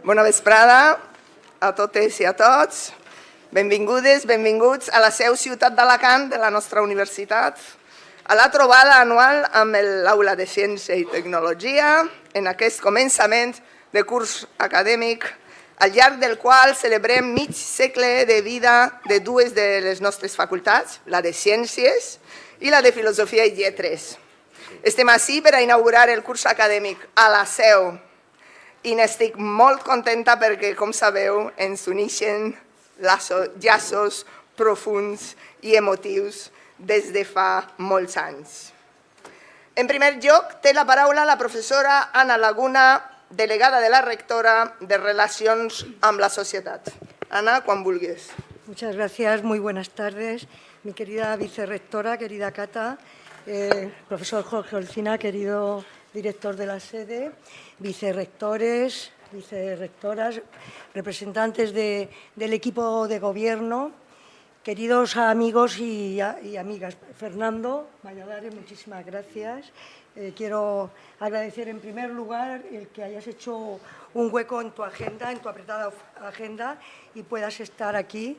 Bona vesprada a totes i a tots. Benvingudes, benvinguts a la seu ciutat d'Alacant de la nostra universitat, a la trobada anual amb l'Aula de Ciència i Tecnologia, en aquest començament de curs acadèmic, al llarg del qual celebrem mig segle de vida de dues de les nostres facultats, la de Ciències i la de Filosofia i Lletres. Estem ací per a inaugurar el curs acadèmic a la seu i n'estic molt contenta perquè, com sabeu, ens uneixen llaços profunds i emotius des de fa molts anys. En primer lloc, té la paraula la professora Ana Laguna, delegada de la rectora de Relacions amb la Societat. Ana, quan vulguis. Muchas gracias, muy buenas tardes. Mi querida vicerrectora, querida Cata, profesor Jorge Olcina, querido director de la sede, vicerrectores, vicerrectoras, representantes del equipo de gobierno, queridos amigos y amigas. Fernando Valladares, muchísimas gracias. Quiero agradecer en primer lugar el que hayas hecho un hueco en tu agenda, en tu apretada agenda, y puedas estar aquí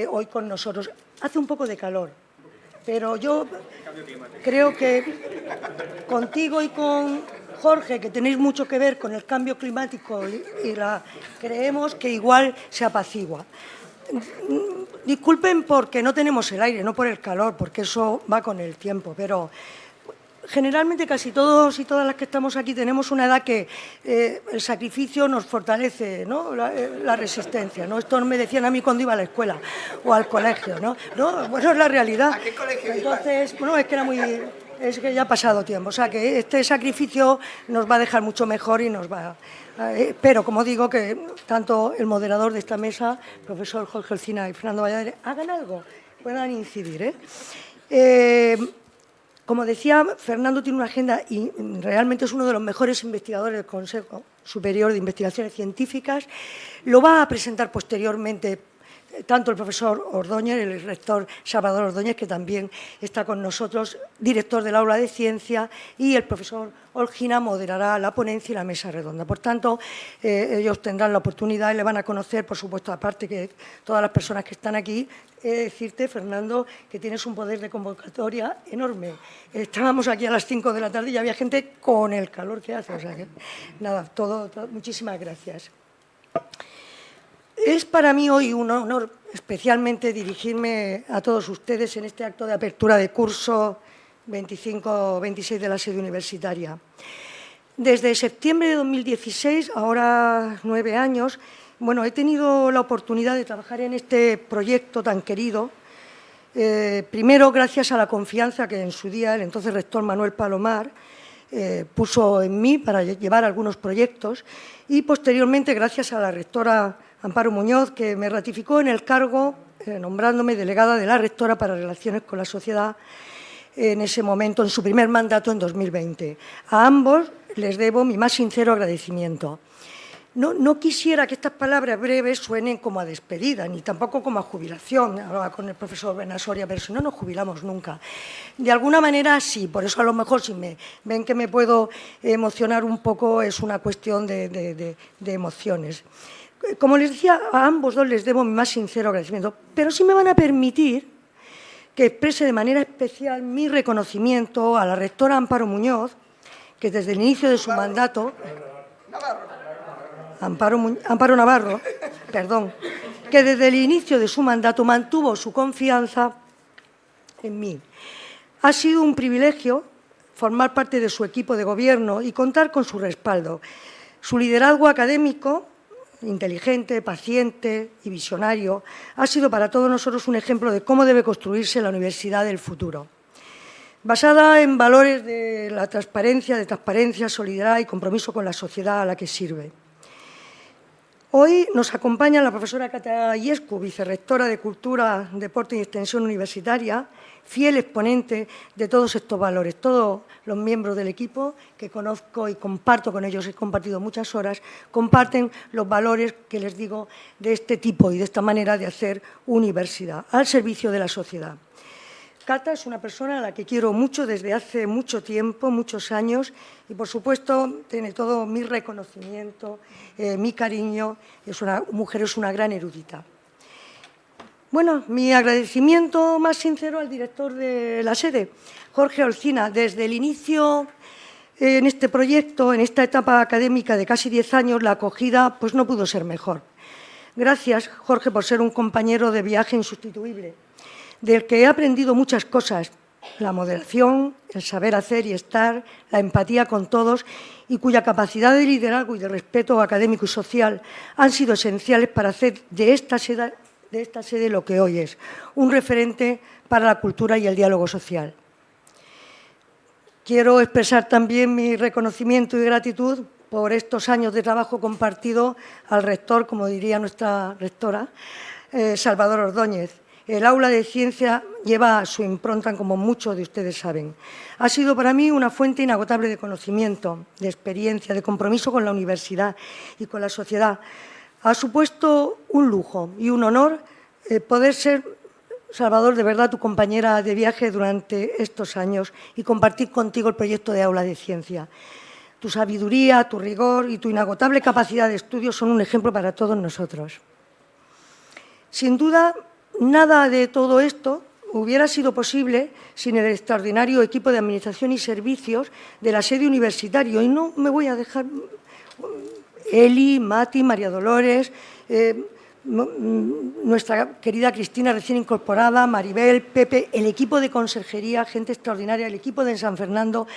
hoy con nosotros. Hace un poco de calor, pero yo creo que contigo y con Jorge, que tenéis mucho que ver con el cambio climático creemos que igual se apacigua. Disculpen porque no tenemos el aire, no por el calor, porque eso va con el tiempo, pero generalmente casi todos y todas las que estamos aquí tenemos una edad que el sacrificio nos fortalece, ¿no? La resistencia, ¿no? Esto me decían a mí cuando iba a la escuela o al colegio, ¿no? Bueno, es la realidad. ¿A qué colegio? Entonces, bueno, es que ya ha pasado tiempo, o sea que este sacrificio nos va a dejar mucho mejor y nos va pero, como digo, que tanto el moderador de esta mesa, profesor Jorge Olcina y Fernando Valladares, hagan algo, puedan incidir, Como decía, Fernando tiene una agenda y realmente es uno de los mejores investigadores del Consejo Superior de Investigaciones Científicas. Lo va a presentar posteriormente tanto el profesor Ordóñez, el rector Salvador Ordóñez, que también está con nosotros, director del Aula de Ciencia, y el profesor Olcina moderará la ponencia y la mesa redonda. Por tanto, ellos tendrán la oportunidad y le van a conocer, por supuesto, aparte que todas las personas que están aquí. Decirte, Fernando, que tienes un poder de convocatoria enorme. Estábamos aquí a las 5 de la tarde y había gente con el calor que hace. O sea que, nada, todo, muchísimas gracias. Es para mí hoy un honor especialmente dirigirme a todos ustedes en este acto de apertura de curso 25-26 de la sede universitaria. Desde septiembre de 2016, ahora 9 años, bueno, he tenido la oportunidad de trabajar en este proyecto tan querido, primero gracias a la confianza que en su día el entonces rector Manuel Palomar puso en mí para llevar algunos proyectos y posteriormente gracias a la rectora Amparo Muñoz, que me ratificó en el cargo, nombrándome delegada de la rectora para Relaciones con la Sociedad en ese momento, en su primer mandato en 2020. A ambos les debo mi más sincero agradecimiento. No quisiera que estas palabras breves suenen como a despedida, ni tampoco como a jubilación. Hablaba con el profesor Benasoria, pero si no nos jubilamos nunca. De alguna manera sí, por eso a lo mejor si me ven que me puedo emocionar un poco es una cuestión de emociones. Como les decía, a ambos dos les debo mi más sincero agradecimiento, pero sí me van a permitir que exprese de manera especial mi reconocimiento a la rectora Amparo Muñoz, que desde el inicio de su mandato... Amparo Navarro, perdón, que desde el inicio de su mandato mantuvo su confianza en mí. Ha sido un privilegio formar parte de su equipo de gobierno y contar con su respaldo. Su liderazgo académico, inteligente, paciente y visionario, ha sido para todos nosotros un ejemplo de cómo debe construirse la universidad del futuro. Basada en valores de la transparencia, solidaridad y compromiso con la sociedad a la que sirve. Hoy nos acompaña la profesora Cata Iescu, vicerrectora de Cultura, Deporte y Extensión Universitaria, fiel exponente de todos estos valores. Todos los miembros del equipo que conozco y comparto con ellos, he compartido muchas horas, comparten los valores que les digo de este tipo y de esta manera de hacer universidad, al servicio de la sociedad. Cata es una persona a la que quiero mucho desde hace mucho tiempo, muchos años, y por supuesto tiene todo mi reconocimiento, mi cariño. Es una mujer, es una gran erudita. Bueno, mi agradecimiento más sincero al director de la sede, Jorge Olcina. Desde el inicio en este proyecto, en esta etapa académica de casi 10 años, la acogida pues no pudo ser mejor. Gracias, Jorge, por ser un compañero de viaje insustituible, del que he aprendido muchas cosas: la moderación, el saber hacer y estar, la empatía con todos, y cuya capacidad de liderazgo y de respeto académico y social han sido esenciales para hacer de esta sede lo que hoy es, un referente para la cultura y el diálogo social. Quiero expresar también mi reconocimiento y gratitud por estos años de trabajo compartido al rector, como diría nuestra rectora, Salvador Ordóñez. El aula de ciencia lleva su impronta, como muchos de ustedes saben. Ha sido para mí una fuente inagotable de conocimiento, de experiencia, de compromiso con la universidad y con la sociedad. Ha supuesto un lujo y un honor poder ser, Salvador, de verdad tu compañera de viaje durante estos años y compartir contigo el proyecto de aula de ciencia. Tu sabiduría, tu rigor y tu inagotable capacidad de estudio son un ejemplo para todos nosotros. Sin duda, nada de todo esto hubiera sido posible sin el extraordinario equipo de Administración y Servicios de la sede universitaria. Y no me voy a dejar Eli, Mati, María Dolores, nuestra querida Cristina recién incorporada, Maribel, Pepe, el equipo de conserjería, gente extraordinaria, el equipo de San Fernando,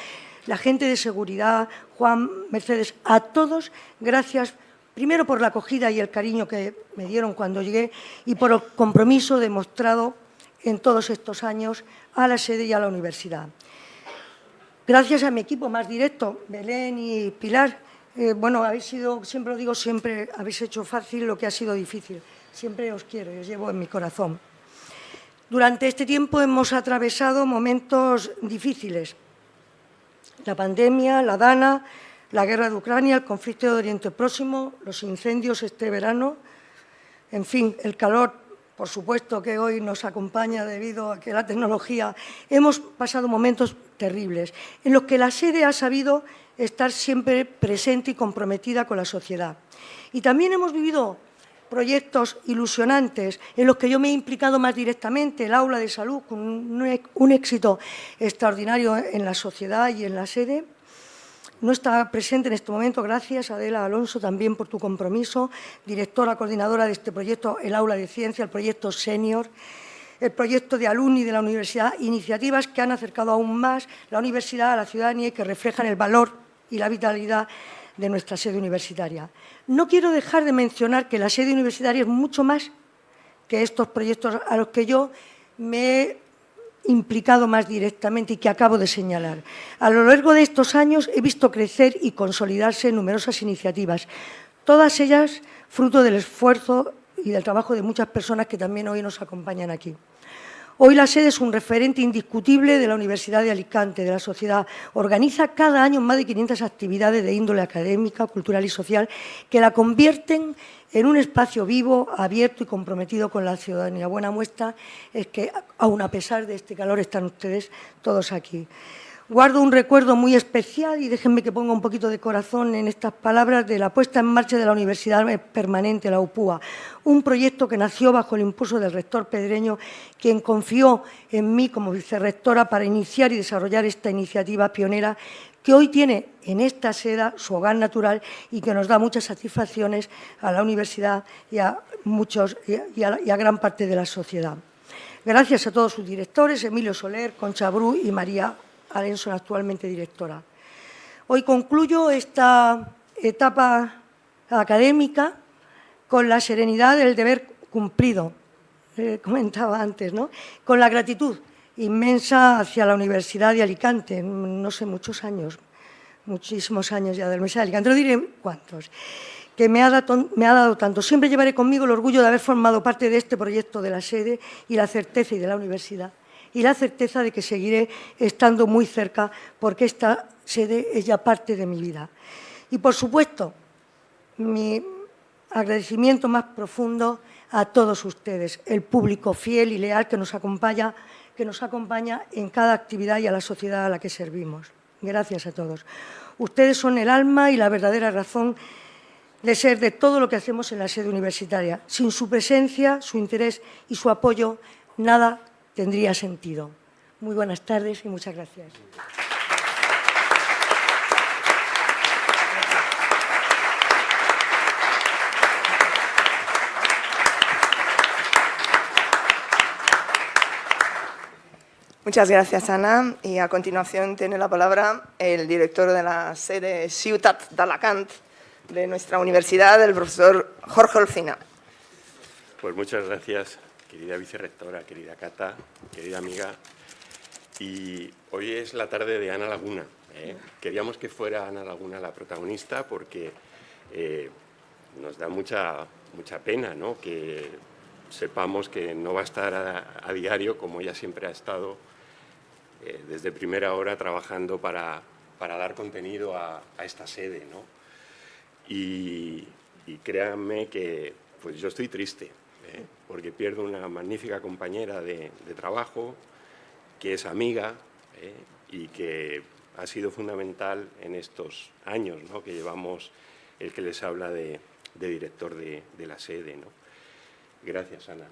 la gente de seguridad, Juan, Mercedes, a todos, gracias primero por la acogida y el cariño que me dieron cuando llegué y por el compromiso demostrado en todos estos años a la sede y a la universidad. Gracias a mi equipo más directo, Belén y Pilar. Bueno, habéis sido, siempre lo digo, siempre habéis hecho fácil lo que ha sido difícil. Siempre os quiero y os llevo en mi corazón. Durante este tiempo hemos atravesado momentos difíciles. La pandemia, la DANA, la guerra de Ucrania, el conflicto de Oriente Próximo, los incendios este verano, en fin, el calor, por supuesto, que hoy nos acompaña debido a que la tecnología. Hemos pasado momentos terribles en los que la sede ha sabido estar siempre presente y comprometida con la sociedad. Y también hemos vivido proyectos ilusionantes en los que yo me he implicado más directamente, el aula de salud, con un éxito extraordinario en la sociedad y en la sede. No está presente en este momento, gracias Adela Alonso también por tu compromiso, directora coordinadora de este proyecto, el aula de ciencia, el proyecto senior, el proyecto de alumni de la universidad, iniciativas que han acercado aún más la universidad a la ciudadanía y que reflejan el valor y la vitalidad de nuestra sede universitaria. No quiero dejar de mencionar que la sede universitaria es mucho más que estos proyectos a los que yo me he implicado más directamente y que acabo de señalar. A lo largo de estos años he visto crecer y consolidarse numerosas iniciativas, todas ellas fruto del esfuerzo y del trabajo de muchas personas que también hoy nos acompañan aquí. Hoy la sede es un referente indiscutible de la Universidad de Alicante, de la sociedad. Organiza cada año más de 500 actividades de índole académica, cultural y social que la convierten en un espacio vivo, abierto y comprometido con la ciudadanía. Buena muestra es que, aun a pesar de este calor, están ustedes todos aquí. Guardo un recuerdo muy especial, y déjenme que ponga un poquito de corazón en estas palabras, de la puesta en marcha de la Universidad Permanente, la UPUA, un proyecto que nació bajo el impulso del rector Pedreño, quien confió en mí como vicerrectora para iniciar y desarrollar esta iniciativa pionera que hoy tiene en esta sede su hogar natural y que nos da muchas satisfacciones a la universidad y a gran parte de la sociedad. Gracias a todos sus directores, Emilio Soler, Concha Bru y María Alenson, actualmente directora. Hoy concluyo esta etapa académica con la serenidad del deber cumplido, comentaba antes, ¿no? Con la gratitud inmensa hacia la Universidad de Alicante, no sé, muchos años, muchísimos años ya de la Universidad de Alicante, no diré cuántos, que me ha dado tanto. Siempre llevaré conmigo el orgullo de haber formado parte de este proyecto de la sede y la certeza y de la universidad, y la certeza de que seguiré estando muy cerca porque esta sede es ya parte de mi vida. Y, por supuesto, mi agradecimiento más profundo a todos ustedes, el público fiel y leal que nos acompaña que nos acompaña en cada actividad y a la sociedad a la que servimos. Gracias a todos. Ustedes son el alma y la verdadera razón de ser de todo lo que hacemos en la sede universitaria. Sin su presencia, su interés y su apoyo, nada tendría sentido. Muy buenas tardes y muchas gracias. Muchas gracias, Ana. Y a continuación tiene la palabra el director de la sede Ciutat d'Alacant de nuestra universidad, el profesor Jorge Olcina. Pues muchas gracias, querida vicerrectora, querida Cata, querida amiga. Y hoy es la tarde de Ana Laguna. Queríamos que fuera Ana Laguna la protagonista porque nos da mucha pena, ¿no?, que sepamos que no va a estar a diario, como ella siempre ha estado, desde primera hora trabajando para dar contenido a esta sede, ¿no? Y créanme que pues yo estoy triste, porque pierdo una magnífica compañera de trabajo, que es amiga y que ha sido fundamental en estos años, ¿no?, que llevamos el que les habla de director de la sede, ¿no? Gracias, Ana.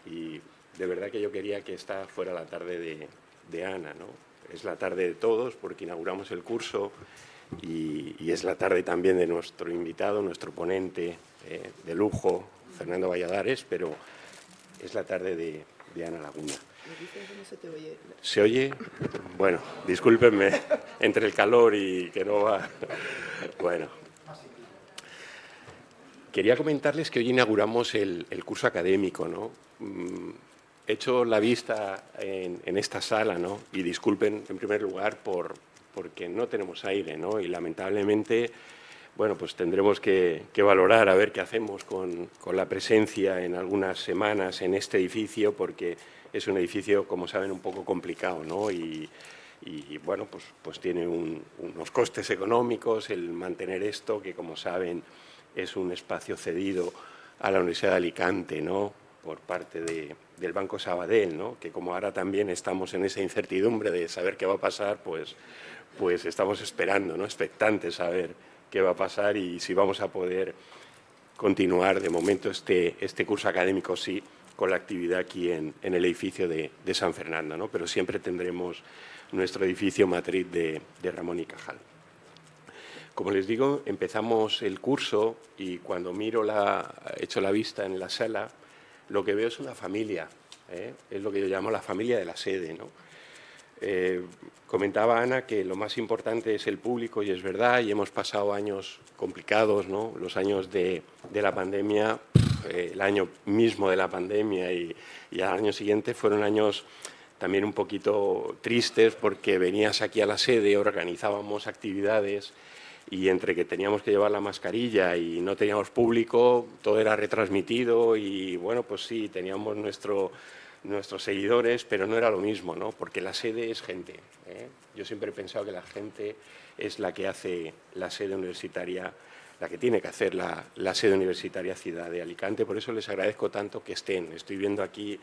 Y de verdad que yo quería que esta fuera la tarde de Ana, ¿no? Es la tarde de todos porque inauguramos el curso y es la tarde también de nuestro invitado, nuestro ponente de lujo, Fernando Valladares, pero es la tarde de Ana Laguna. ¿Se oye? Bueno, discúlpenme, entre el calor y que no va... Bueno. Quería comentarles que hoy inauguramos el curso académico, ¿no? He hecho la vista en esta sala, ¿no? Y disculpen, en primer lugar, porque no tenemos aire, ¿no? Y lamentablemente, bueno, pues tendremos que valorar a ver qué hacemos con la presencia en algunas semanas en este edificio, porque es un edificio, como saben, un poco complicado, ¿no? Y bueno, pues tiene unos costes económicos el mantener esto, que como saben es un espacio cedido a la Universidad de Alicante, ¿no?, por parte del Banco Sabadell, ¿no?, que como ahora también estamos en esa incertidumbre de saber qué va a pasar, pues estamos esperando, ¿no?, expectantes a ver qué va a pasar y si vamos a poder continuar de momento este curso académico, sí, con la actividad aquí en el edificio de San Fernando, ¿no?, pero siempre tendremos nuestro edificio matriz de Ramón y Cajal. Como les digo, empezamos el curso y cuando echo la vista en la sala, lo que veo es una familia, es lo que yo llamo la familia de la sede, ¿no? Comentaba Ana que lo más importante es el público y es verdad, y hemos pasado años complicados, ¿no? Los años de la pandemia, el año mismo de la pandemia y al año siguiente fueron años también un poquito tristes porque venías aquí a la sede, organizábamos actividades y entre que teníamos que llevar la mascarilla y no teníamos público, todo era retransmitido y, bueno, pues sí, teníamos nuestros seguidores, pero no era lo mismo, ¿no?, porque la sede es gente. Yo siempre he pensado que la gente es la que hace la sede universitaria, la que tiene que hacer la sede universitaria Ciudad de Alicante. Por eso les agradezco tanto que estén. Estoy viendo aquí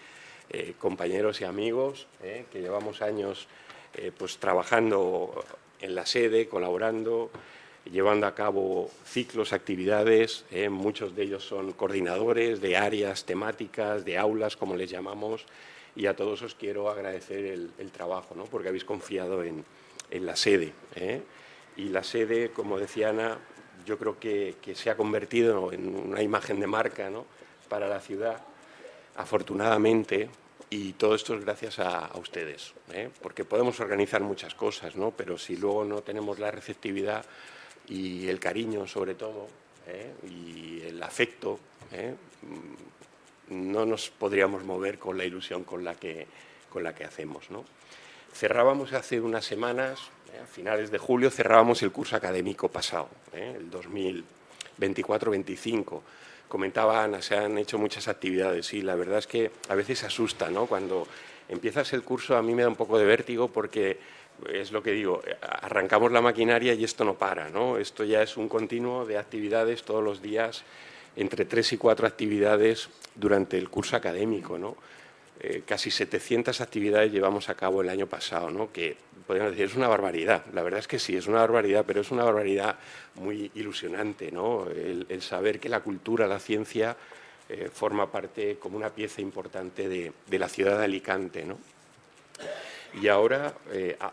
compañeros y amigos que llevamos años pues trabajando en la sede, colaborando, llevando a cabo ciclos, actividades, muchos de ellos son coordinadores de áreas temáticas, de aulas, como les llamamos, y a todos os quiero agradecer el trabajo, ¿no?, porque habéis confiado en la sede. Y la sede, como decía Ana, yo creo que se ha convertido en una imagen de marca, ¿no?, para la ciudad, afortunadamente, y todo esto es gracias a ustedes, porque podemos organizar muchas cosas, ¿no?, pero si luego no tenemos la receptividad y el cariño, sobre todo, y el afecto, no nos podríamos mover con la ilusión con la que hacemos, ¿no? Cerrábamos hace unas semanas, a finales de julio, cerrábamos el curso académico pasado, el 2024-25. Comentaba Ana, se han hecho muchas actividades y la verdad es que a veces asusta, ¿no? Cuando empiezas el curso a mí me da un poco de vértigo porque es lo que digo, arrancamos la maquinaria y esto no para, ¿no? Esto ya es un continuo de actividades todos los días, entre 3 y 4 actividades durante el curso académico, ¿no? casi 700 actividades llevamos a cabo el año pasado, ¿no? Que podríamos decir es una barbaridad. La verdad es que sí, es una barbaridad, pero es una barbaridad muy ilusionante, ¿no? El saber que la cultura, la ciencia forma parte como una pieza importante de la ciudad de Alicante, ¿no? Y ahora,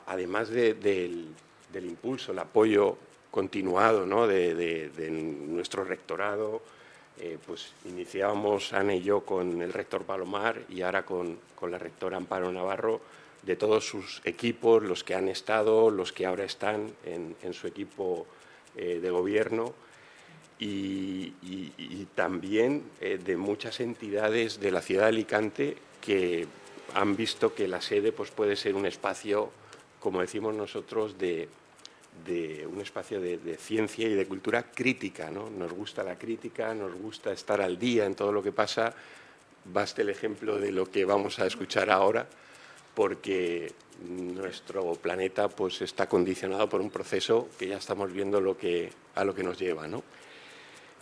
además del impulso, el apoyo continuado, ¿no? de nuestro rectorado, pues iniciábamos Ana y yo con el rector Palomar y ahora con la rectora Amparo Navarro, de todos sus equipos, los que han estado, los que ahora están en su equipo de gobierno y también de muchas entidades de la ciudad de Alicante que han visto que la sede pues, puede ser un espacio, como decimos nosotros, de un espacio de ciencia y de cultura crítica, ¿no? Nos gusta la crítica, nos gusta estar al día en todo lo que pasa. Baste el ejemplo de lo que vamos a escuchar ahora, porque nuestro planeta pues, está condicionado por un proceso que ya estamos viendo a lo que nos lleva, ¿no?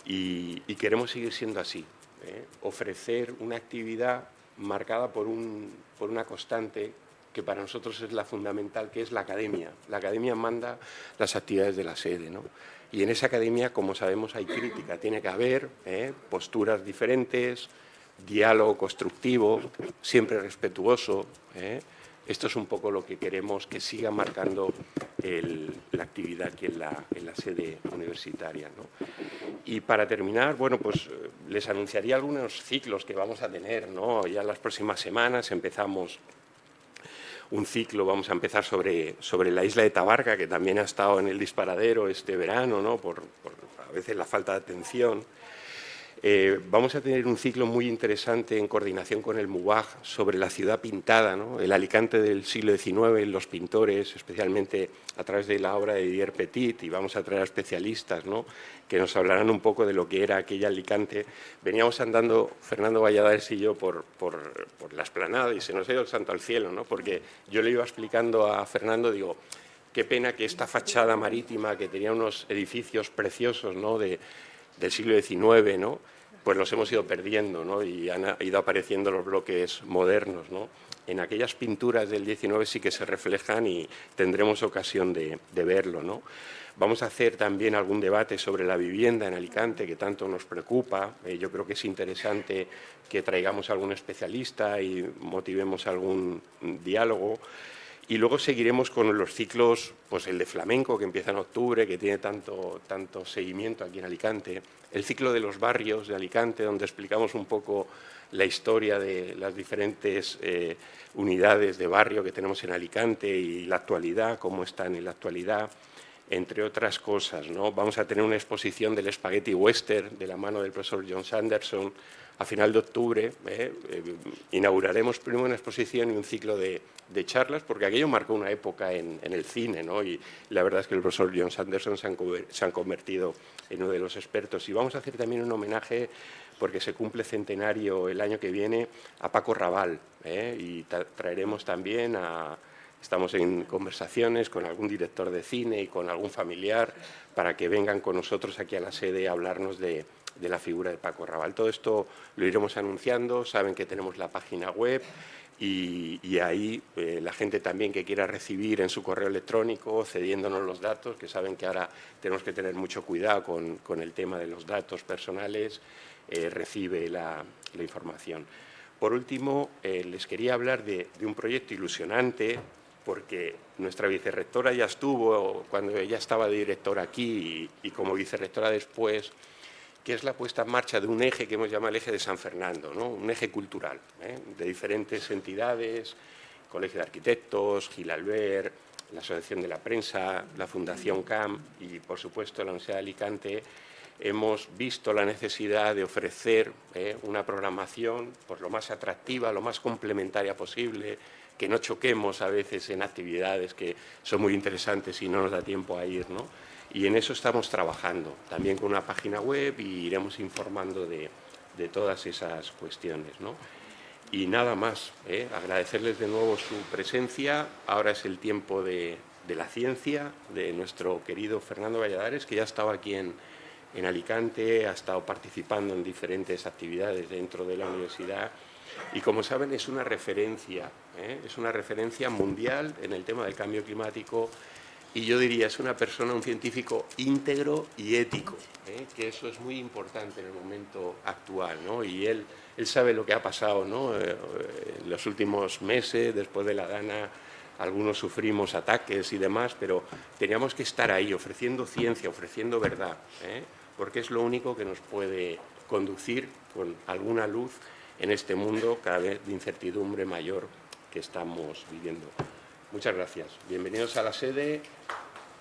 Y queremos seguir siendo así, ofrecer una actividad marcada por una constante que para nosotros es la fundamental, que es la academia. La academia manda las actividades de la sede, ¿no? Y en esa academia, como sabemos, hay crítica. Tiene que haber posturas diferentes, diálogo constructivo, siempre respetuoso. Esto es un poco lo que queremos que siga marcando la actividad aquí en la sede universitaria, ¿no? Y para terminar, bueno, pues les anunciaría algunos ciclos que vamos a tener, ¿no? Ya en las próximas semanas empezamos un ciclo, vamos a empezar sobre la isla de Tabarca, que también ha estado en el disparadero este verano, ¿no? por a veces la falta de atención. Vamos a tener un ciclo muy interesante en coordinación con el MUBAG sobre la ciudad pintada, ¿no? El Alicante del siglo XIX, los pintores, especialmente a través de la obra de Didier Petit, y vamos a traer a especialistas, ¿no? Que nos hablarán un poco de lo que era aquella Alicante. Veníamos andando, Fernando Valladares y yo, por la explanada y se nos ha ido el santo al cielo, ¿no? Porque yo le iba explicando a Fernando, digo, qué pena que esta fachada marítima, que tenía unos edificios preciosos, ¿no? del siglo XIX, ¿no? Pues los hemos ido perdiendo, ¿no? Y han ido apareciendo los bloques modernos, ¿no? En aquellas pinturas del XIX sí que se reflejan y tendremos ocasión de verlo, ¿no? Vamos a hacer también algún debate sobre la vivienda en Alicante, que tanto nos preocupa. Yo creo que es interesante que traigamos a algún especialista y motivemos algún diálogo. Y luego seguiremos con los ciclos, pues el de flamenco, que empieza en octubre, que tiene tanto seguimiento aquí en Alicante. El ciclo de los barrios de Alicante, donde explicamos un poco la historia de las diferentes unidades de barrio que tenemos en Alicante y la actualidad, cómo están en la actualidad, entre otras cosas, ¿no? Vamos a tener una exposición del Spaghetti Western de la mano del profesor John Sanderson a final de octubre. Inauguraremos primero una exposición y un ciclo de charlas, porque aquello marcó una época en el cine, ¿no? Y la verdad es que el profesor John Sanderson se han convertido en uno de los expertos. Y vamos a hacer también un homenaje, porque se cumple centenario el año que viene, a Paco Raval, y traeremos también Estamos en conversaciones con algún director de cine y con algún familiar para que vengan con nosotros aquí a la sede a hablarnos de la figura de Paco Raval. Todo esto lo iremos anunciando, saben que tenemos la página web y ahí la gente también que quiera recibir en su correo electrónico, cediéndonos los datos, que saben que ahora tenemos que tener mucho cuidado con el tema de los datos personales, recibe la información. Por último, les quería hablar de un proyecto ilusionante, porque nuestra vicerrectora ya estuvo cuando ella estaba de directora aquí y como vicerrectora después, que es la puesta en marcha de un eje que hemos llamado el eje de San Fernando, ¿no? Un eje cultural, de diferentes entidades, Colegio de Arquitectos, Gil Albert, la Asociación de la Prensa, la Fundación CAM y, por supuesto, la Universidad de Alicante. Hemos visto la necesidad de ofrecer una programación pues, lo más atractiva, lo más complementaria posible, que no choquemos a veces en actividades que son muy interesantes y no nos da tiempo a ir, ¿no? Y en eso estamos trabajando, también con una página web y iremos informando de todas esas cuestiones, ¿no? Y nada más, agradecerles de nuevo su presencia. Ahora es el tiempo de la ciencia, de nuestro querido Fernando Valladares, que ya estaba aquí en Alicante, ha estado participando en diferentes actividades dentro de la universidad Y como saben, es una referencia mundial en el tema del cambio climático. Y yo diría, es una persona, un científico íntegro y ético, que eso es muy importante en el momento actual, ¿no? Y él sabe lo que ha pasado, ¿no? En los últimos meses, después de la Dana, algunos sufrimos ataques y demás, pero teníamos que estar ahí ofreciendo ciencia, ofreciendo verdad, porque es lo único que nos puede conducir con alguna luz en este mundo cada vez de incertidumbre mayor que estamos viviendo. Muchas gracias. Bienvenidos a la sede.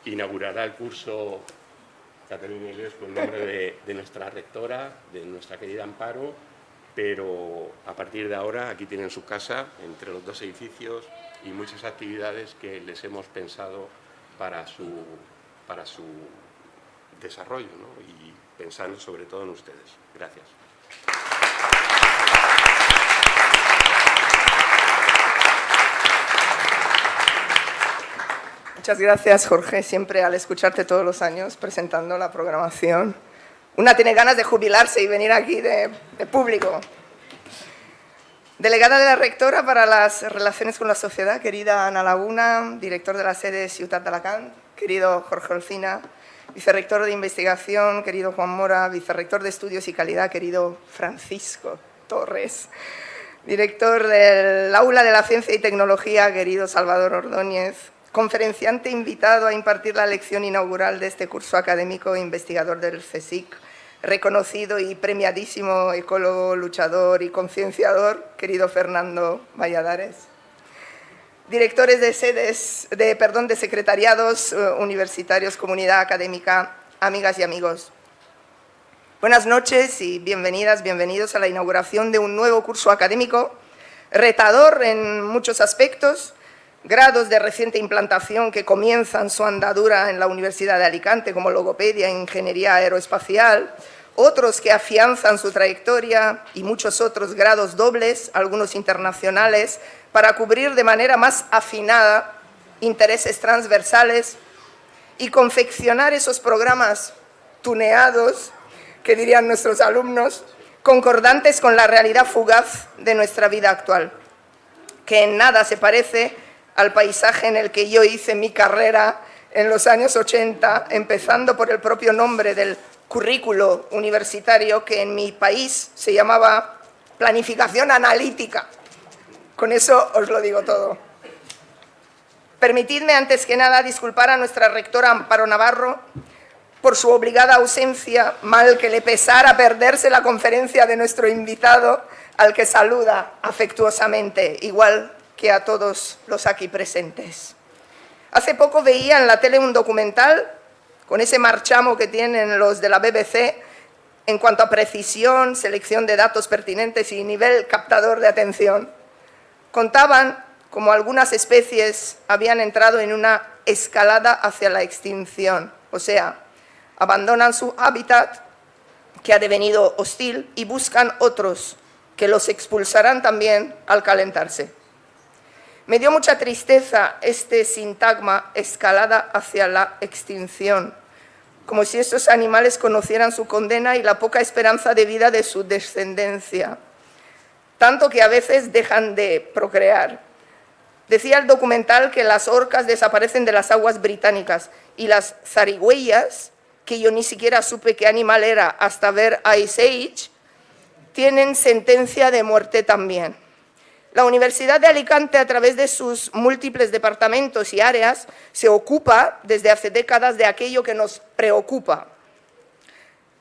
Inaugurará el curso Catalina Iglesias con el nombre de nuestra rectora, de nuestra querida Amparo, pero a partir de ahora aquí tienen su casa entre los dos edificios y muchas actividades que les hemos pensado para su desarrollo, ¿no? Y pensando sobre todo en ustedes. Gracias. Muchas gracias, Jorge, siempre al escucharte todos los años presentando la programación. Una tiene ganas de jubilarse y venir aquí de público. Delegada de la rectora para las relaciones con la sociedad, querida Ana Laguna, director de la sede Ciutat d'Alacant, querido Jorge Olcina, vicerrector de investigación, querido Juan Mora, vicerrector de estudios y calidad, querido Francisco Torres, director del Aula de la Ciencia y Tecnología, querido Salvador Ordóñez, conferenciante invitado a impartir la lección inaugural de este curso académico, investigador del CSIC, reconocido y premiadísimo ecólogo, luchador y concienciador, querido Fernando Valladares. Directores de de secretariados universitarios, comunidad académica, amigas y amigos. Buenas noches y bienvenidas, bienvenidos a la inauguración de un nuevo curso académico, retador en muchos aspectos, grados de reciente implantación que comienzan su andadura en la Universidad de Alicante, como logopedia e ingeniería aeroespacial, otros que afianzan su trayectoria y muchos otros grados dobles, algunos internacionales, para cubrir de manera más afinada intereses transversales y confeccionar esos programas tuneados, que dirían nuestros alumnos, concordantes con la realidad fugaz de nuestra vida actual, que en nada se parece al paisaje en el que yo hice mi carrera en los años 80, empezando por el propio nombre del currículo universitario, que en mi país se llamaba planificación analítica. Con eso os lo digo todo. Permitidme, antes que nada, disculpar a nuestra rectora Amparo Navarro por su obligada ausencia, mal que le pesara perderse la conferencia de nuestro invitado, al que saluda afectuosamente, igual que a todos los aquí presentes. Hace poco veía en la tele un documental con ese marchamo que tienen los de la BBC en cuanto a precisión, selección de datos pertinentes y nivel captador de atención. Contaban cómo algunas especies habían entrado en una escalada hacia la extinción, o sea, abandonan su hábitat, que ha devenido hostil, y buscan otros que los expulsarán también al calentarse. Me dio mucha tristeza este sintagma, escalada hacia la extinción, como si estos animales conocieran su condena y la poca esperanza de vida de su descendencia, tanto que a veces dejan de procrear. Decía el documental que las orcas desaparecen de las aguas británicas y las zarigüeyas, que yo ni siquiera supe qué animal era hasta ver Ice Age, tienen sentencia de muerte también. La Universidad de Alicante, a través de sus múltiples departamentos y áreas, se ocupa desde hace décadas de aquello que nos preocupa.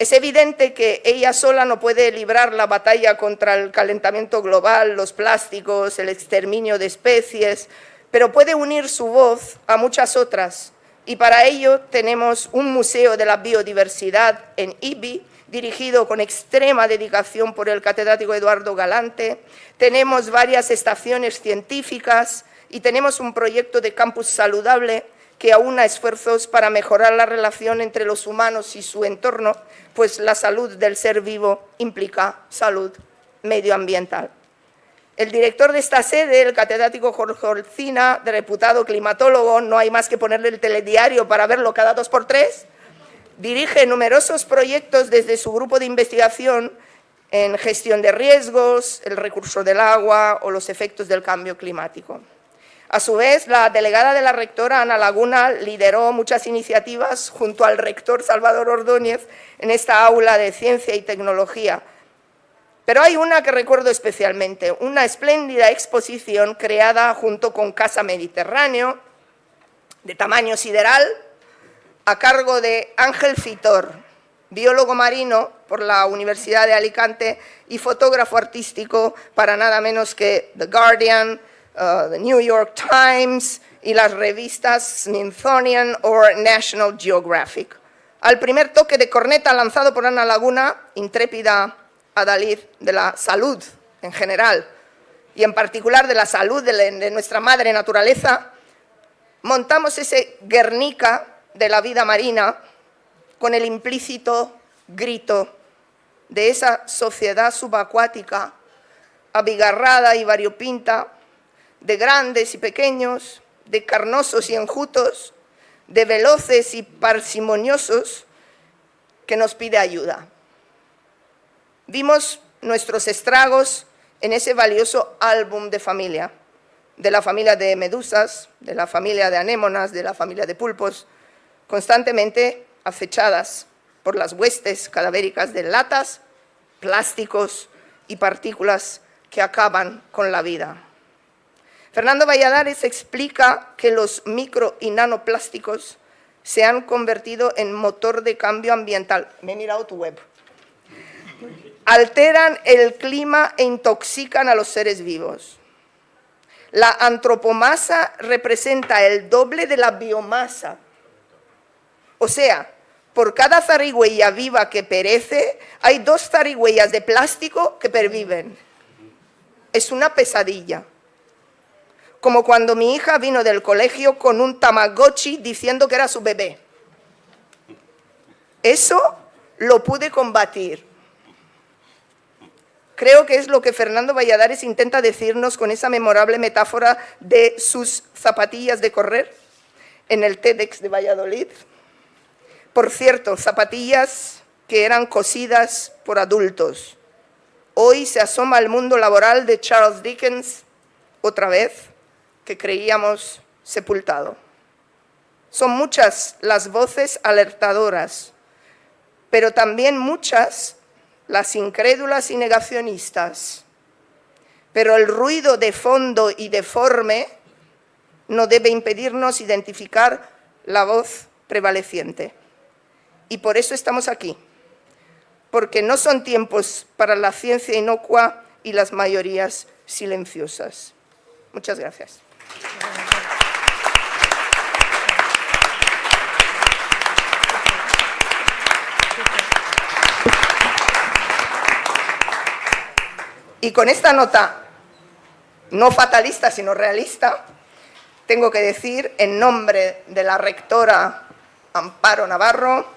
Es evidente que ella sola no puede librar la batalla contra el calentamiento global, los plásticos, el exterminio de especies, pero puede unir su voz a muchas otras. Y para ello tenemos un museo de la biodiversidad en IBI, dirigido con extrema dedicación por el catedrático Eduardo Galante, tenemos varias estaciones científicas y tenemos un proyecto de campus saludable que aúna esfuerzos para mejorar la relación entre los humanos y su entorno, pues la salud del ser vivo implica salud medioambiental. El director de esta sede, el catedrático Jorge Olcina, de reputado climatólogo, no hay más que ponerle el telediario para verlo cada 2 por 3, dirige numerosos proyectos desde su grupo de investigación en gestión de riesgos, el recurso del agua o los efectos del cambio climático. A su vez, la delegada de la rectora, Ana Laguna, lideró muchas iniciativas junto al rector Salvador Ordóñez en esta aula de ciencia y tecnología. Pero hay una que recuerdo especialmente, una espléndida exposición creada junto con Casa Mediterráneo, de tamaño sideral, a cargo de Ángel Fitor, biólogo marino por la Universidad de Alicante y fotógrafo artístico para nada menos que The Guardian, The New York Times y las revistas Smithsonian o National Geographic. Al primer toque de corneta lanzado por Ana Laguna, intrépida adalid de la salud en general y en particular de la salud de nuestra madre naturaleza, montamos ese Guernica de la vida marina con el implícito grito de esa sociedad subacuática abigarrada y variopinta, de grandes y pequeños, de carnosos y enjutos, de veloces y parsimoniosos, que nos pide ayuda. Vimos nuestros estragos en ese valioso álbum de familia, de la familia de medusas, de la familia de anémonas, de la familia de pulpos, constantemente acechadas por las huestes cadavéricas de latas, plásticos y partículas que acaban con la vida. Fernando Valladares explica que los micro y nanoplásticos se han convertido en motor de cambio ambiental. Me he mirado tu web. Alteran el clima e intoxican a los seres vivos. La antropomasa representa el doble de la biomasa. O sea, por cada zarigüeya viva que perece, hay 2 zarigüeyas de plástico que perviven. Es una pesadilla. Como cuando mi hija vino del colegio con un Tamagotchi diciendo que era su bebé. Eso lo pude combatir. Creo que es lo que Fernando Valladares intenta decirnos con esa memorable metáfora de sus zapatillas de correr en el TEDx de Valladolid. Por cierto, zapatillas que eran cosidas por adultos. Hoy se asoma al mundo laboral de Charles Dickens, otra vez, que creíamos sepultado. Son muchas las voces alertadoras, pero también muchas las incrédulas y negacionistas. Pero el ruido de fondo y deforme no debe impedirnos identificar la voz prevaleciente. Y por eso estamos aquí, porque no son tiempos para la ciencia inocua y las mayorías silenciosas. Muchas gracias. Y con esta nota, no fatalista, sino realista, tengo que decir, en nombre de la rectora Amparo Navarro,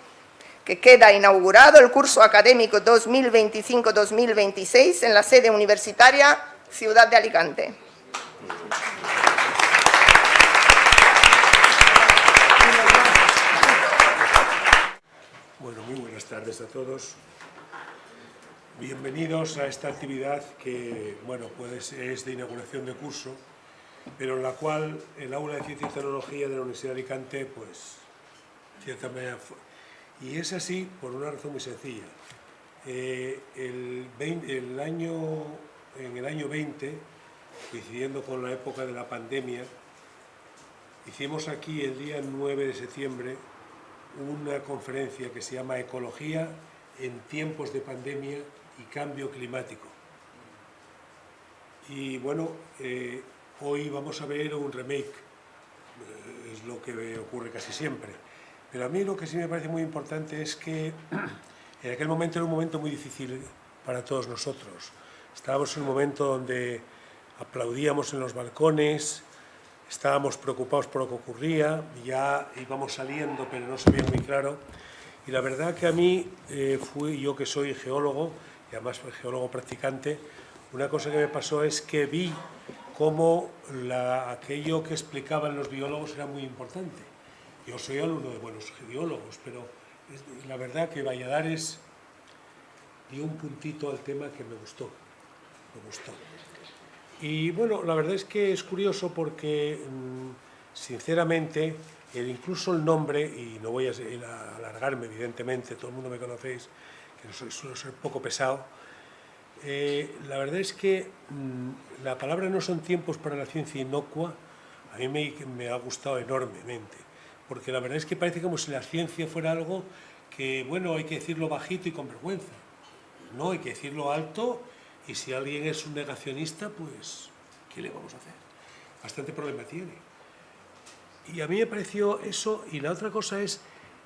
que queda inaugurado el curso académico 2025-2026 en la sede universitaria Ciudad de Alicante. Bueno, muy buenas tardes a todos. Bienvenidos a esta actividad que, bueno, pues es de inauguración de curso, pero en la cual el Aula de Ciencia y Tecnología de la Universidad de Alicante, pues, cierta manera, y es así por una razón muy sencilla. En el año 20, coincidiendo con la época de la pandemia, hicimos aquí el día 9 de septiembre una conferencia que se llama Ecología en tiempos de pandemia y cambio climático. Y bueno, hoy vamos a ver un remake, es lo que ocurre casi siempre. Pero a mí lo que sí me parece muy importante es que en aquel momento era un momento muy difícil para todos nosotros. Estábamos en un momento donde aplaudíamos en los balcones, estábamos preocupados por lo que ocurría, ya íbamos saliendo pero no se veía muy claro. Y la verdad que a mí, yo que soy geólogo, y además geólogo practicante, una cosa que me pasó es que vi cómo aquello que explicaban los biólogos era muy importante. Yo soy alumno de buenos biólogos, pero la verdad que Valladares dio un puntito al tema que me gustó. Me gustó. Y bueno, la verdad es que es curioso porque, sinceramente, incluso el nombre, y no voy a alargarme, evidentemente, todo el mundo me conocéis, que suelo ser poco pesado, la verdad es que la palabra no son tiempos para la ciencia inocua, a mí me ha gustado enormemente, porque la verdad es que parece como si la ciencia fuera algo que, bueno, hay que decirlo bajito y con vergüenza. No, hay que decirlo alto, y si alguien es un negacionista, pues, ¿qué le vamos a hacer? Bastante problema tiene. Y a mí me pareció eso, y la otra cosa es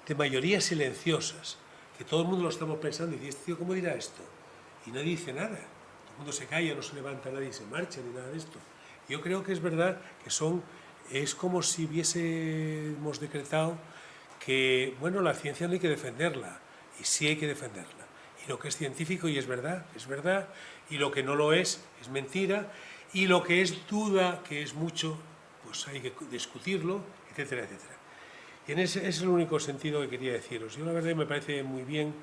de mayorías silenciosas, que todo el mundo lo estamos pensando, y dice, este tío, ¿cómo dirá esto? Y nadie dice nada, todo el mundo se calla, no se levanta nadie, se marcha, ni nada de esto. Yo creo que es verdad que es como si hubiésemos decretado que, bueno, la ciencia no hay que defenderla, y sí hay que defenderla. Y lo que es científico y es verdad, y lo que no lo es mentira, y lo que es duda, que es mucho, pues hay que discutirlo, etcétera, etcétera. Y ese es el único sentido que quería deciros. Yo la verdad me parece muy bien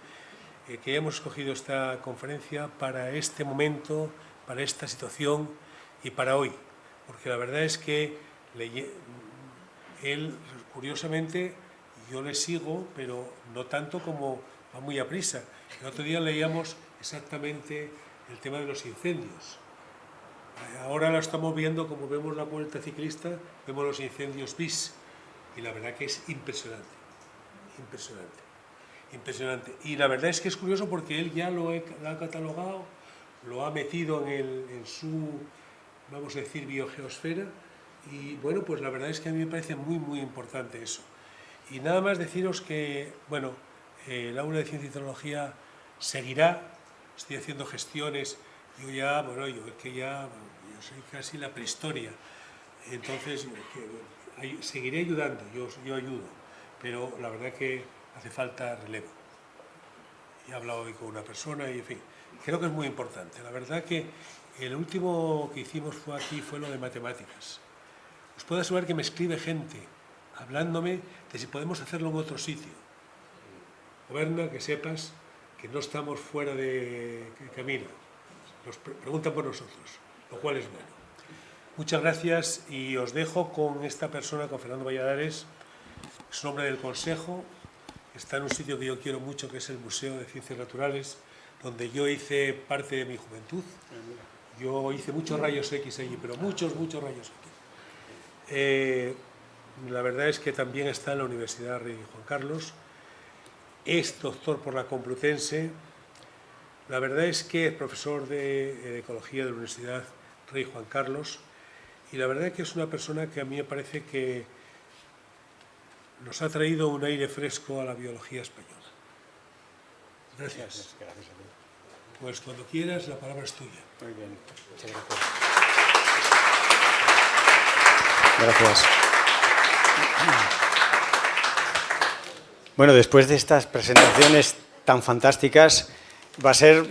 que hayamos escogido esta conferencia para este momento, para esta situación y para hoy, porque la verdad es que él, curiosamente, yo le sigo, pero no tanto como va muy a prisa. El otro día leíamos exactamente el tema de los incendios. Ahora lo estamos viendo, como vemos la Vuelta Ciclista, vemos los incendios bis, y la verdad que es impresionante, impresionante, impresionante. Y la verdad es que es curioso porque él ya lo ha catalogado, lo ha metido en su, vamos a decir, biogeosfera, y bueno, pues la verdad es que a mí me parece muy, muy importante eso. Y nada más deciros que, bueno, el aula de Ciencia y Tecnología seguirá, estoy haciendo gestiones, yo soy casi la prehistoria, entonces seguiré ayudando, yo ayudo, pero la verdad que hace falta relevo. He hablado hoy con una persona y, en fin, creo que es muy importante. La verdad que el último que hicimos fue lo de matemáticas. Os puedo asegurar que me escribe gente hablándome de si podemos hacerlo en otro sitio. Goberna, que sepas que no estamos fuera de camino. Nos preguntan por nosotros, lo cual es bueno. Muchas gracias y os dejo con esta persona, con Fernando Valladares, es un hombre del Consejo, está en un sitio que yo quiero mucho, que es el Museo de Ciencias Naturales, donde yo hice parte de mi juventud. Yo hice muchos rayos X allí, pero muchos rayos X. La verdad es que también está en la Universidad Rey Juan Carlos, es doctor por la Complutense, la verdad es que es profesor de Ecología de la Universidad Rey Juan Carlos, y la verdad es que es una persona que a mí me parece que nos ha traído un aire fresco a la biología española. Gracias. Gracias a ti. Pues cuando quieras, la palabra es tuya. Muy bien, muchas gracias. Gracias. Bueno, después de estas presentaciones tan fantásticas, va a ser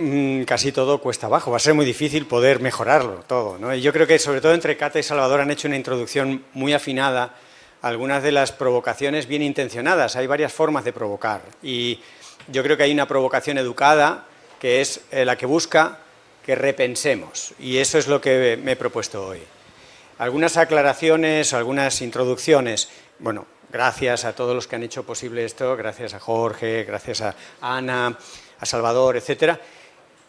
casi todo cuesta abajo, va a ser muy difícil poder mejorarlo todo, ¿no? Y yo creo que sobre todo entre Cata y Salvador han hecho una introducción muy afinada a algunas de las provocaciones bien intencionadas. Hay varias formas de provocar y yo creo que hay una provocación educada que es la que busca que repensemos, y eso es lo que me he propuesto hoy. Algunas aclaraciones, algunas introducciones. Bueno, gracias a todos los que han hecho posible esto, gracias a Jorge, gracias a Ana, a Salvador, etcétera.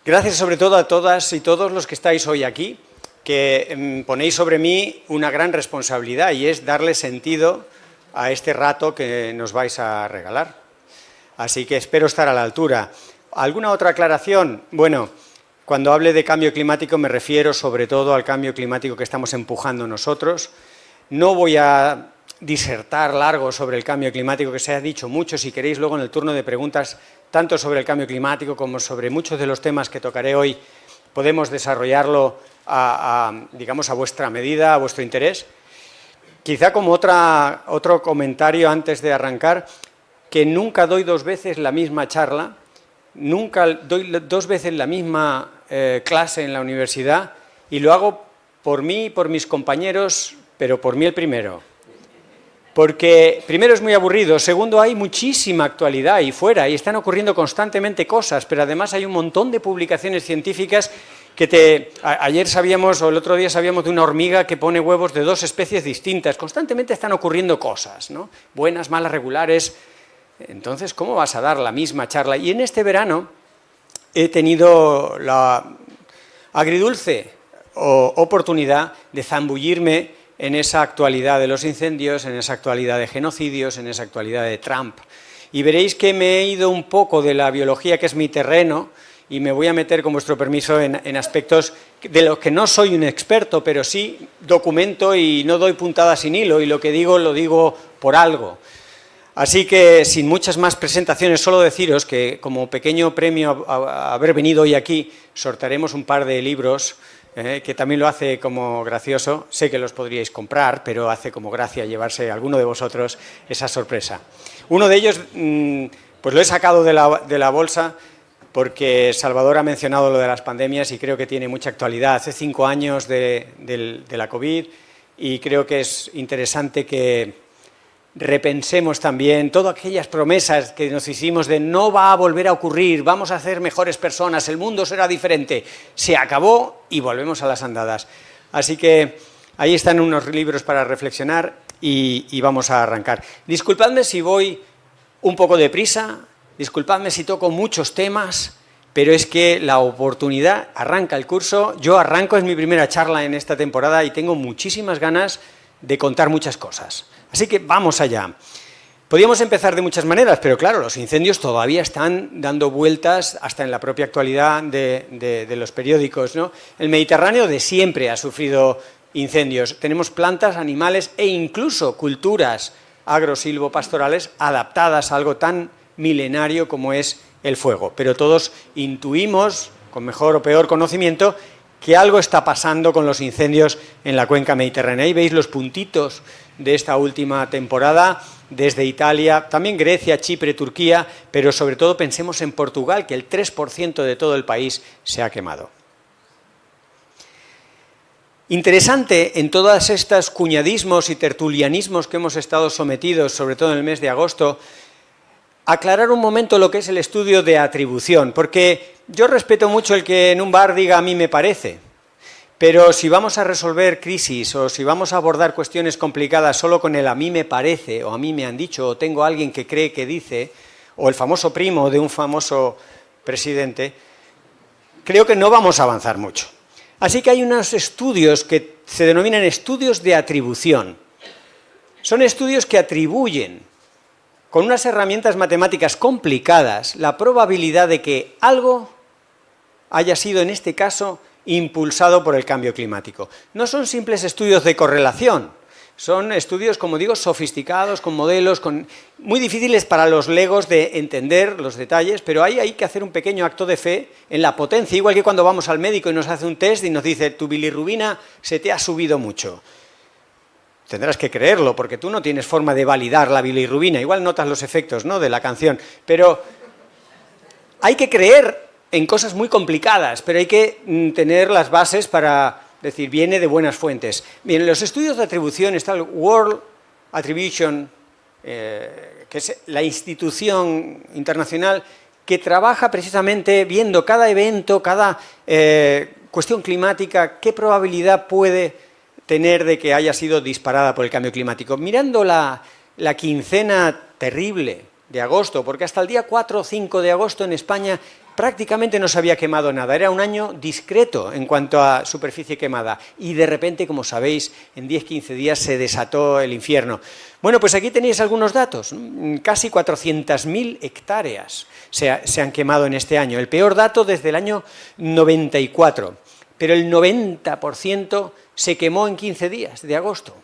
Gracias sobre todo a todas y todos los que estáis hoy aquí, que ponéis sobre mí una gran responsabilidad y es darle sentido a este rato que nos vais a regalar. Así que espero estar a la altura. ¿Alguna otra aclaración? Bueno, cuando hable de cambio climático me refiero sobre todo al cambio climático que estamos empujando nosotros. No voy a disertar largo sobre el cambio climático, que se ha dicho mucho. Si queréis, luego en el turno de preguntas, tanto sobre el cambio climático como sobre muchos de los temas que tocaré hoy, podemos desarrollarlo digamos, a vuestra medida, a vuestro interés. Quizá como otro comentario antes de arrancar, que nunca doy dos veces la misma charla, nunca doy dos veces la misma clase en la universidad, y lo hago por mí y por mis compañeros, pero por mí el primero. porque primero es muy aburrido, segundo hay muchísima actualidad ahí fuera y están ocurriendo constantemente cosas, pero además hay un montón de publicaciones científicas que ayer sabíamos, o el otro día sabíamos de una hormiga que pone huevos de 2 especies distintas, constantemente están ocurriendo cosas, ¿no? Buenas, malas, regulares. Entonces, ¿cómo vas a dar la misma charla? Y en este verano he tenido la agridulce oportunidad de zambullirme en esa actualidad de los incendios, en esa actualidad de genocidios, en esa actualidad de Trump. Y veréis que me he ido un poco de la biología, que es mi terreno, y me voy a meter, con vuestro permiso, en aspectos de los que no soy un experto, pero sí documento y no doy puntadas sin hilo, y lo que digo lo digo por algo. Así que, sin muchas más presentaciones, solo deciros que, como pequeño premio a haber venido hoy aquí, sortearemos un par de libros, que también lo hace como gracioso. Sé que los podríais comprar, pero hace como gracia llevarse a alguno de vosotros esa sorpresa. Uno de ellos, pues lo he sacado de la bolsa, porque Salvador ha mencionado lo de las pandemias y creo que tiene mucha actualidad. Hace 5 años de la COVID y creo que es interesante que repensemos también todas aquellas promesas que nos hicimos de no va a volver a ocurrir, vamos a ser mejores personas, el mundo será diferente. Se acabó y volvemos a las andadas. Así que ahí están unos libros para reflexionar y vamos a arrancar. Disculpadme si voy un poco deprisa, disculpadme si toco muchos temas, pero es que la oportunidad, arranca el curso, yo arranco, es mi primera charla en esta temporada y tengo muchísimas ganas de contar muchas cosas. Así que vamos allá. Podríamos empezar de muchas maneras, pero claro, los incendios todavía están dando vueltas hasta en la propia actualidad de los periódicos, ¿no? El Mediterráneo de siempre ha sufrido incendios. Tenemos plantas, animales e incluso culturas agrosilvopastorales adaptadas a algo tan milenario como es el fuego. Pero todos intuimos, con mejor o peor conocimiento, que algo está pasando con los incendios en la cuenca mediterránea. Ahí veis los puntitos de esta última temporada, desde Italia, también Grecia, Chipre, Turquía, pero sobre todo pensemos en Portugal, que el 3% de todo el país se ha quemado. Interesante en todos estos cuñadismos y tertulianismos que hemos estado sometidos, sobre todo en el mes de agosto, aclarar un momento lo que es el estudio de atribución, porque yo respeto mucho el que en un bar diga a mí me parece, pero si vamos a resolver crisis o si vamos a abordar cuestiones complicadas solo con el a mí me parece o a mí me han dicho o tengo a alguien que cree que dice, o el famoso primo de un famoso presidente, creo que no vamos a avanzar mucho. Así que hay unos estudios que se denominan estudios de atribución. Son estudios que atribuyen con unas herramientas matemáticas complicadas la probabilidad de que algo haya sido, en este caso, impulsado por el cambio climático. No son simples estudios de correlación, son estudios, como digo, sofisticados, con modelos, muy difíciles para los legos de entender los detalles, pero ahí hay que hacer un pequeño acto de fe en la potencia, igual que cuando vamos al médico y nos hace un test y nos dice tu bilirrubina se te ha subido mucho. Tendrás que creerlo, porque tú no tienes forma de validar la bilirrubina. Igual notas los efectos, ¿no?, de la canción. Pero hay que creer en cosas muy complicadas, pero hay que tener las bases para decir, viene de buenas fuentes. Bien, en los estudios de atribución está el World Attribution, que es la institución internacional que trabaja precisamente viendo cada evento, cada cuestión climática, qué probabilidad puede tener de que haya sido disparada por el cambio climático. Mirando la quincena terrible de agosto, porque hasta el día 4 o 5 de agosto en España prácticamente no se había quemado nada. Era un año discreto en cuanto a superficie quemada. Y de repente, como sabéis, en 10-15 días se desató el infierno. Bueno, pues aquí tenéis algunos datos. Casi 400.000 hectáreas se han quemado en este año. El peor dato desde el año 94. Pero el 90% se quemó en 15 días de agosto,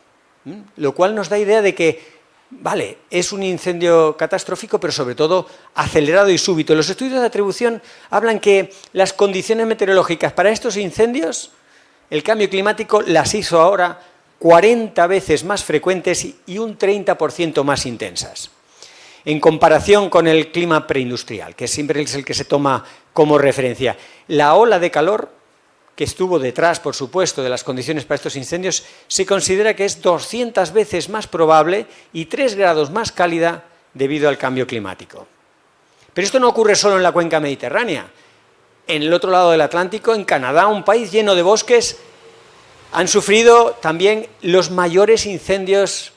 lo cual nos da idea de que, vale, es un incendio catastrófico, pero sobre todo acelerado y súbito. Los estudios de atribución hablan que las condiciones meteorológicas para estos incendios, el cambio climático las hizo ahora 40 veces más frecuentes y un 30% más intensas, en comparación con el clima preindustrial, que siempre es el que se toma como referencia. La ola de calor que estuvo detrás, por supuesto, de las condiciones para estos incendios, se considera que es 200 veces más probable y 3 grados más cálida debido al cambio climático. Pero esto no ocurre solo en la cuenca mediterránea. En el otro lado del Atlántico, en Canadá, un país lleno de bosques, han sufrido también los mayores incendios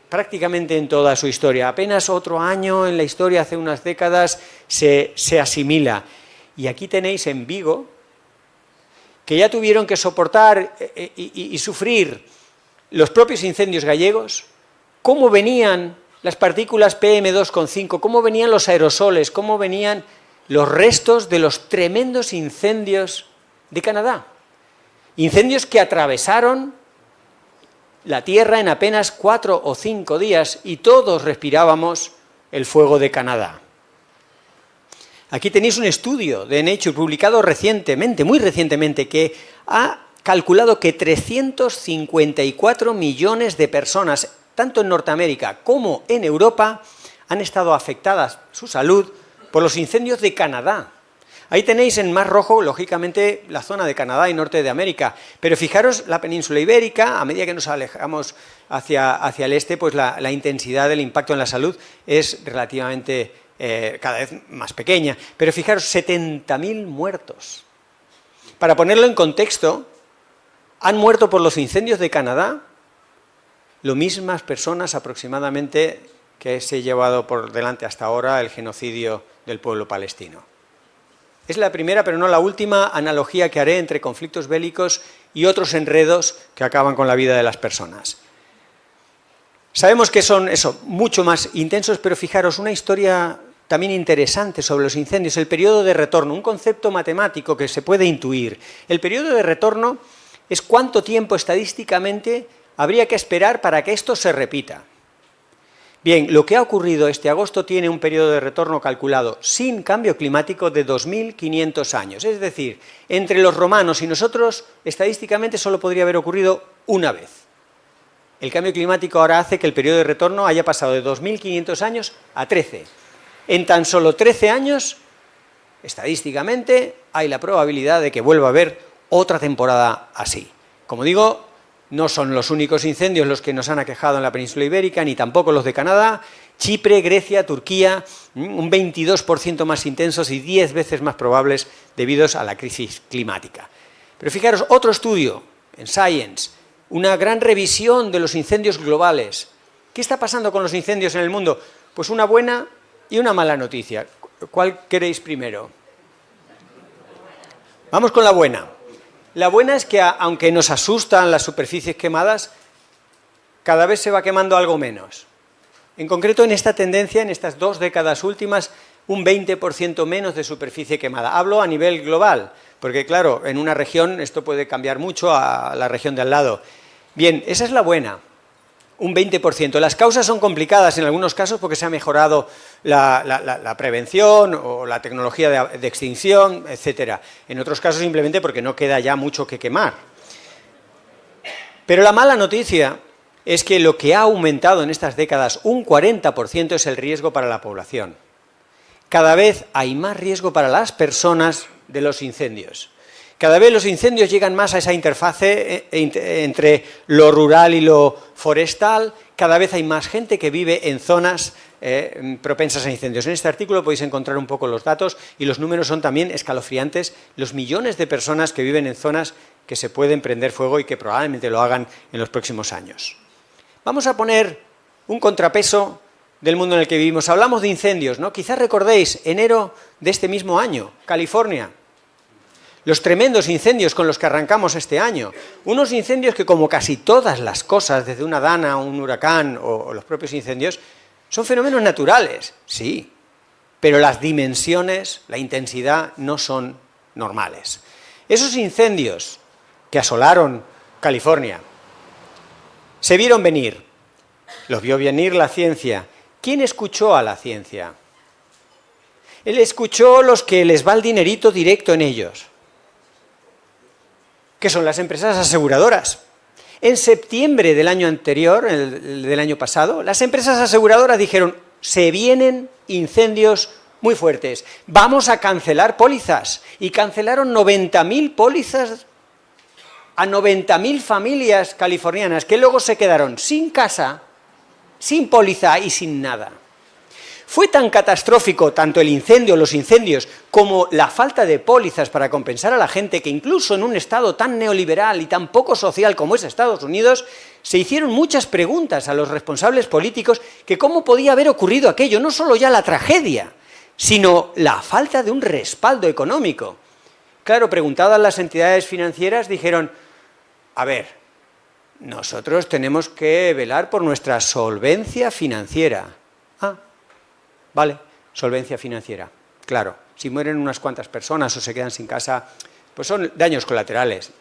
prácticamente en toda su historia. Apenas otro año en la historia, hace unas décadas, se asimila. Y aquí tenéis en Vigo, que ya tuvieron que soportar y sufrir los propios incendios gallegos, cómo venían las partículas PM2,5, cómo venían los aerosoles, cómo venían los restos de los tremendos incendios de Canadá. Incendios que atravesaron la Tierra en apenas 4 o 5 días y todos respirábamos el fuego de Canadá. Aquí tenéis un estudio de Nature publicado recientemente, muy recientemente, que ha calculado que 354 millones de personas, tanto en Norteamérica como en Europa, han estado afectadas su salud por los incendios de Canadá. Ahí tenéis en más rojo, lógicamente, la zona de Canadá y norte de América, pero fijaros la península ibérica, a medida que nos alejamos hacia el este, pues la intensidad del impacto en la salud es relativamente cada vez más pequeña. Pero fijaros, 70.000 muertos. Para ponerlo en contexto, han muerto por los incendios de Canadá lo mismas personas aproximadamente que se ha llevado por delante hasta ahora el genocidio del pueblo palestino. Es la primera, pero no la última, analogía que haré entre conflictos bélicos y otros enredos que acaban con la vida de las personas. Sabemos que son mucho más intensos, pero fijaros, una historia también interesante sobre los incendios, el periodo de retorno, un concepto matemático que se puede intuir. El periodo de retorno es cuánto tiempo estadísticamente habría que esperar para que esto se repita. Bien, lo que ha ocurrido este agosto tiene un periodo de retorno calculado sin cambio climático de 2.500 años. Es decir, entre los romanos y nosotros, estadísticamente solo podría haber ocurrido una vez. El cambio climático ahora hace que el periodo de retorno haya pasado de 2.500 años a 13. En tan solo 13 años, estadísticamente, hay la probabilidad de que vuelva a haber otra temporada así. Como digo, no son los únicos incendios los que nos han aquejado en la península ibérica, ni tampoco los de Canadá. Chipre, Grecia, Turquía, un 22% más intensos y 10 veces más probables debido a la crisis climática. Pero fijaros, otro estudio en Science, una gran revisión de los incendios globales. ¿Qué está pasando con los incendios en el mundo? Pues una buena y una mala noticia. ¿Cuál queréis primero? Vamos con la buena. La buena es que, aunque nos asustan las superficies quemadas, cada vez se va quemando algo menos. En concreto, en esta tendencia, en estas 2 décadas últimas, un 20% menos de superficie quemada. Hablo a nivel global, porque claro, en una región esto puede cambiar mucho a la región de al lado. Bien, esa es la buena, un 20%. Las causas son complicadas en algunos casos porque se ha mejorado la prevención o la tecnología de extinción, etcétera. En otros casos simplemente porque no queda ya mucho que quemar. Pero la mala noticia es que lo que ha aumentado en estas décadas un 40% es el riesgo para la población. Cada vez hay más riesgo para las personas de los incendios. Cada vez los incendios llegan más a esa interfase entre lo rural y lo forestal. Cada vez hay más gente que vive en zonas propensas a incendios. En este artículo podéis encontrar un poco los datos y los números son también escalofriantes. Los millones de personas que viven en zonas que se pueden prender fuego y que probablemente lo hagan en los próximos años. Vamos a poner un contrapeso del mundo en el que vivimos. Hablamos de incendios, ¿no? Quizás recordéis, enero de este mismo año, California. Los tremendos incendios con los que arrancamos este año. Unos incendios que, como casi todas las cosas, desde una dana, un huracán o los propios incendios, son fenómenos naturales, sí, pero las dimensiones, la intensidad no son normales. Esos incendios que asolaron California se vieron venir, los vio venir la ciencia. ¿Quién escuchó a la ciencia? Él escuchó los que les va el dinerito directo en ellos, que son las empresas aseguradoras. En septiembre del año anterior, del año pasado, las empresas aseguradoras dijeron: se vienen incendios muy fuertes, vamos a cancelar pólizas. Y cancelaron 90.000 pólizas a 90.000 familias californianas que luego se quedaron sin casa, sin póliza y sin nada. Fue tan catastrófico tanto el incendio, los incendios, como la falta de pólizas para compensar a la gente, que incluso en un estado tan neoliberal y tan poco social como es Estados Unidos, se hicieron muchas preguntas a los responsables políticos que cómo podía haber ocurrido aquello, no solo ya la tragedia, sino la falta de un respaldo económico. Claro, preguntadas las entidades financieras, dijeron, a ver, nosotros tenemos que velar por nuestra solvencia financiera. Ah, vale, solvencia financiera. Claro, si mueren unas cuantas personas o se quedan sin casa, pues son daños colaterales.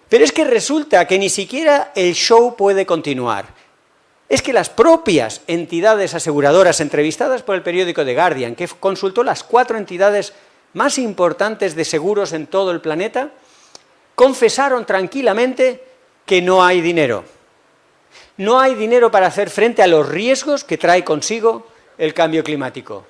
Pero es que resulta que ni siquiera el show puede continuar. Es que las propias entidades aseguradoras entrevistadas por el periódico The Guardian, que consultó las 4 entidades más importantes de seguros en todo el planeta, confesaron tranquilamente que no hay dinero. No hay dinero para hacer frente a los riesgos que trae consigo el cambio climático.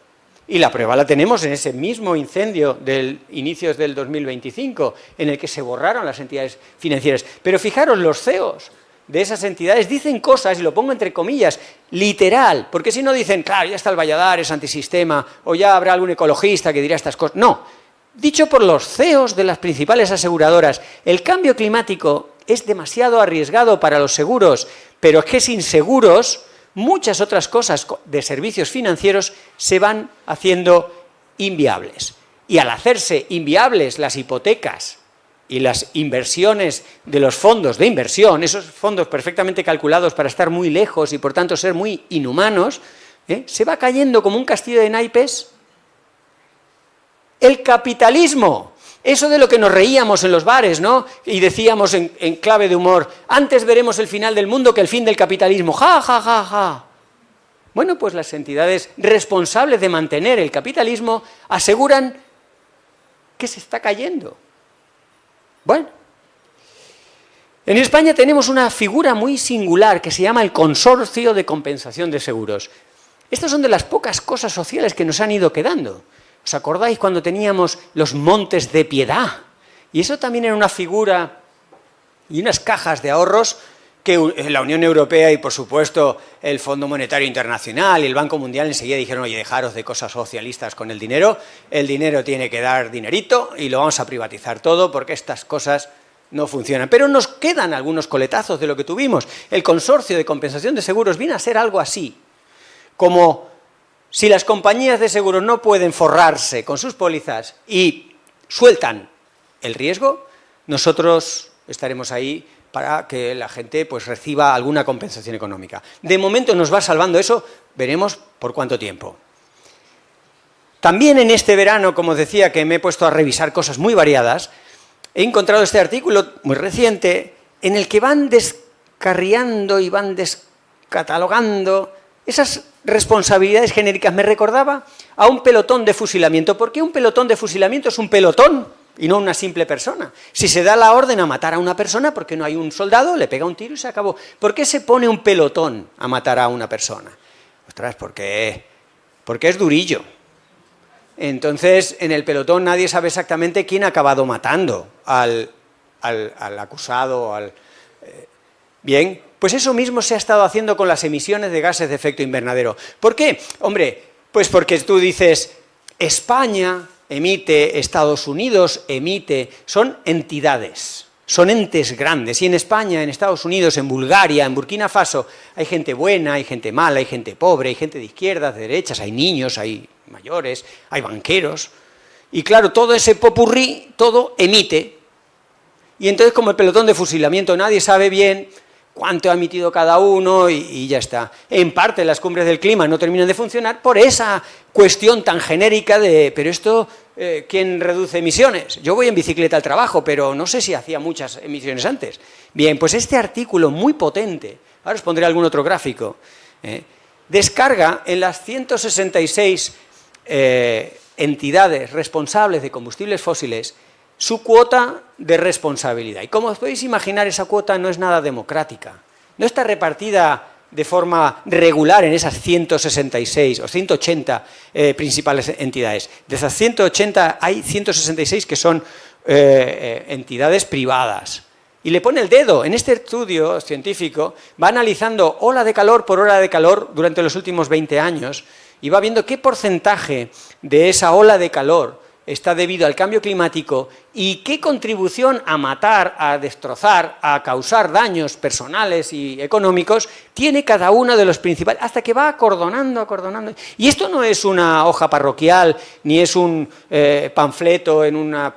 Y la prueba la tenemos en ese mismo incendio del inicios del 2025, en el que se borraron las entidades financieras. Pero fijaros, los CEOs de esas entidades dicen cosas, y lo pongo entre comillas, literal, porque si no dicen, claro, ya está el Valladares antisistema, o ya habrá algún ecologista que dirá estas cosas. No, dicho por los CEOs de las principales aseguradoras, el cambio climático es demasiado arriesgado para los seguros, pero es que sin seguros muchas otras cosas de servicios financieros se van haciendo inviables. Y al hacerse inviables las hipotecas y las inversiones de los fondos de inversión, esos fondos perfectamente calculados para estar muy lejos y por tanto ser muy inhumanos, se va cayendo como un castillo de naipes el capitalismo. Eso de lo que nos reíamos en los bares, ¿no? Y decíamos en clave de humor, antes veremos el final del mundo que el fin del capitalismo. ¡Ja, ja, ja, ja! Bueno, pues las entidades responsables de mantener el capitalismo aseguran que se está cayendo. Bueno, en España tenemos una figura muy singular que se llama el Consorcio de Compensación de Seguros. Estas son de las pocas cosas sociales que nos han ido quedando. ¿Os acordáis cuando teníamos los Montes de Piedad? Y eso también era una figura y unas cajas de ahorros que la Unión Europea y, por supuesto, el Fondo Monetario Internacional y el Banco Mundial enseguida dijeron, oye, dejaros de cosas socialistas con el dinero tiene que dar dinerito y lo vamos a privatizar todo porque estas cosas no funcionan. Pero nos quedan algunos coletazos de lo que tuvimos. El Consorcio de Compensación de Seguros viene a ser algo así, como si las compañías de seguros no pueden forrarse con sus pólizas y sueltan el riesgo, nosotros estaremos ahí para que la gente pues reciba alguna compensación económica. De momento nos va salvando eso, veremos por cuánto tiempo. También en este verano, como os decía, que me he puesto a revisar cosas muy variadas, he encontrado este artículo muy reciente en el que van descarriando y van descatalogando esas responsabilidades genéricas. Me recordaba a un pelotón de fusilamiento. ¿Por qué un pelotón de fusilamiento es un pelotón y no una simple persona? Si se da la orden a matar a una persona, ¿por qué no hay un soldado, le pega un tiro y se acabó? ¿Por qué se pone un pelotón a matar a una persona? Ostras, porque es durillo. Entonces, en el pelotón nadie sabe exactamente quién ha acabado matando al acusado. Bien, pues eso mismo se ha estado haciendo con las emisiones de gases de efecto invernadero. ¿Por qué? Hombre, pues porque tú dices, España emite, Estados Unidos emite, son entidades, son entes grandes. Y en España, en Estados Unidos, en Bulgaria, en Burkina Faso, hay gente buena, hay gente mala, hay gente pobre, hay gente de izquierdas, de derechas, hay niños, hay mayores, hay banqueros. Y claro, todo ese popurrí, todo emite. Y entonces, como el pelotón de fusilamiento, nadie sabe bien cuánto ha emitido cada uno y ya está. En parte las cumbres del clima no terminan de funcionar por esa cuestión tan genérica de, pero esto, ¿quién reduce emisiones? Yo voy en bicicleta al trabajo, pero no sé si hacía muchas emisiones antes. Bien, pues este artículo muy potente, ahora os pondré algún otro gráfico, descarga en las 166 entidades responsables de combustibles fósiles su cuota de responsabilidad. Y como os podéis imaginar, esa cuota no es nada democrática. No está repartida de forma regular en esas 166 o 180 principales entidades. De esas 180 hay 166 que son entidades privadas. y le pone el dedo. En este estudio científico va analizando ola de calor por ola de calor durante los últimos 20 años y va viendo qué porcentaje de esa ola de calor está debido al cambio climático y qué contribución a matar, a destrozar, a causar daños personales y económicos tiene cada uno de los principales, hasta que va acordonando. Y esto no es una hoja parroquial, ni es un panfleto en una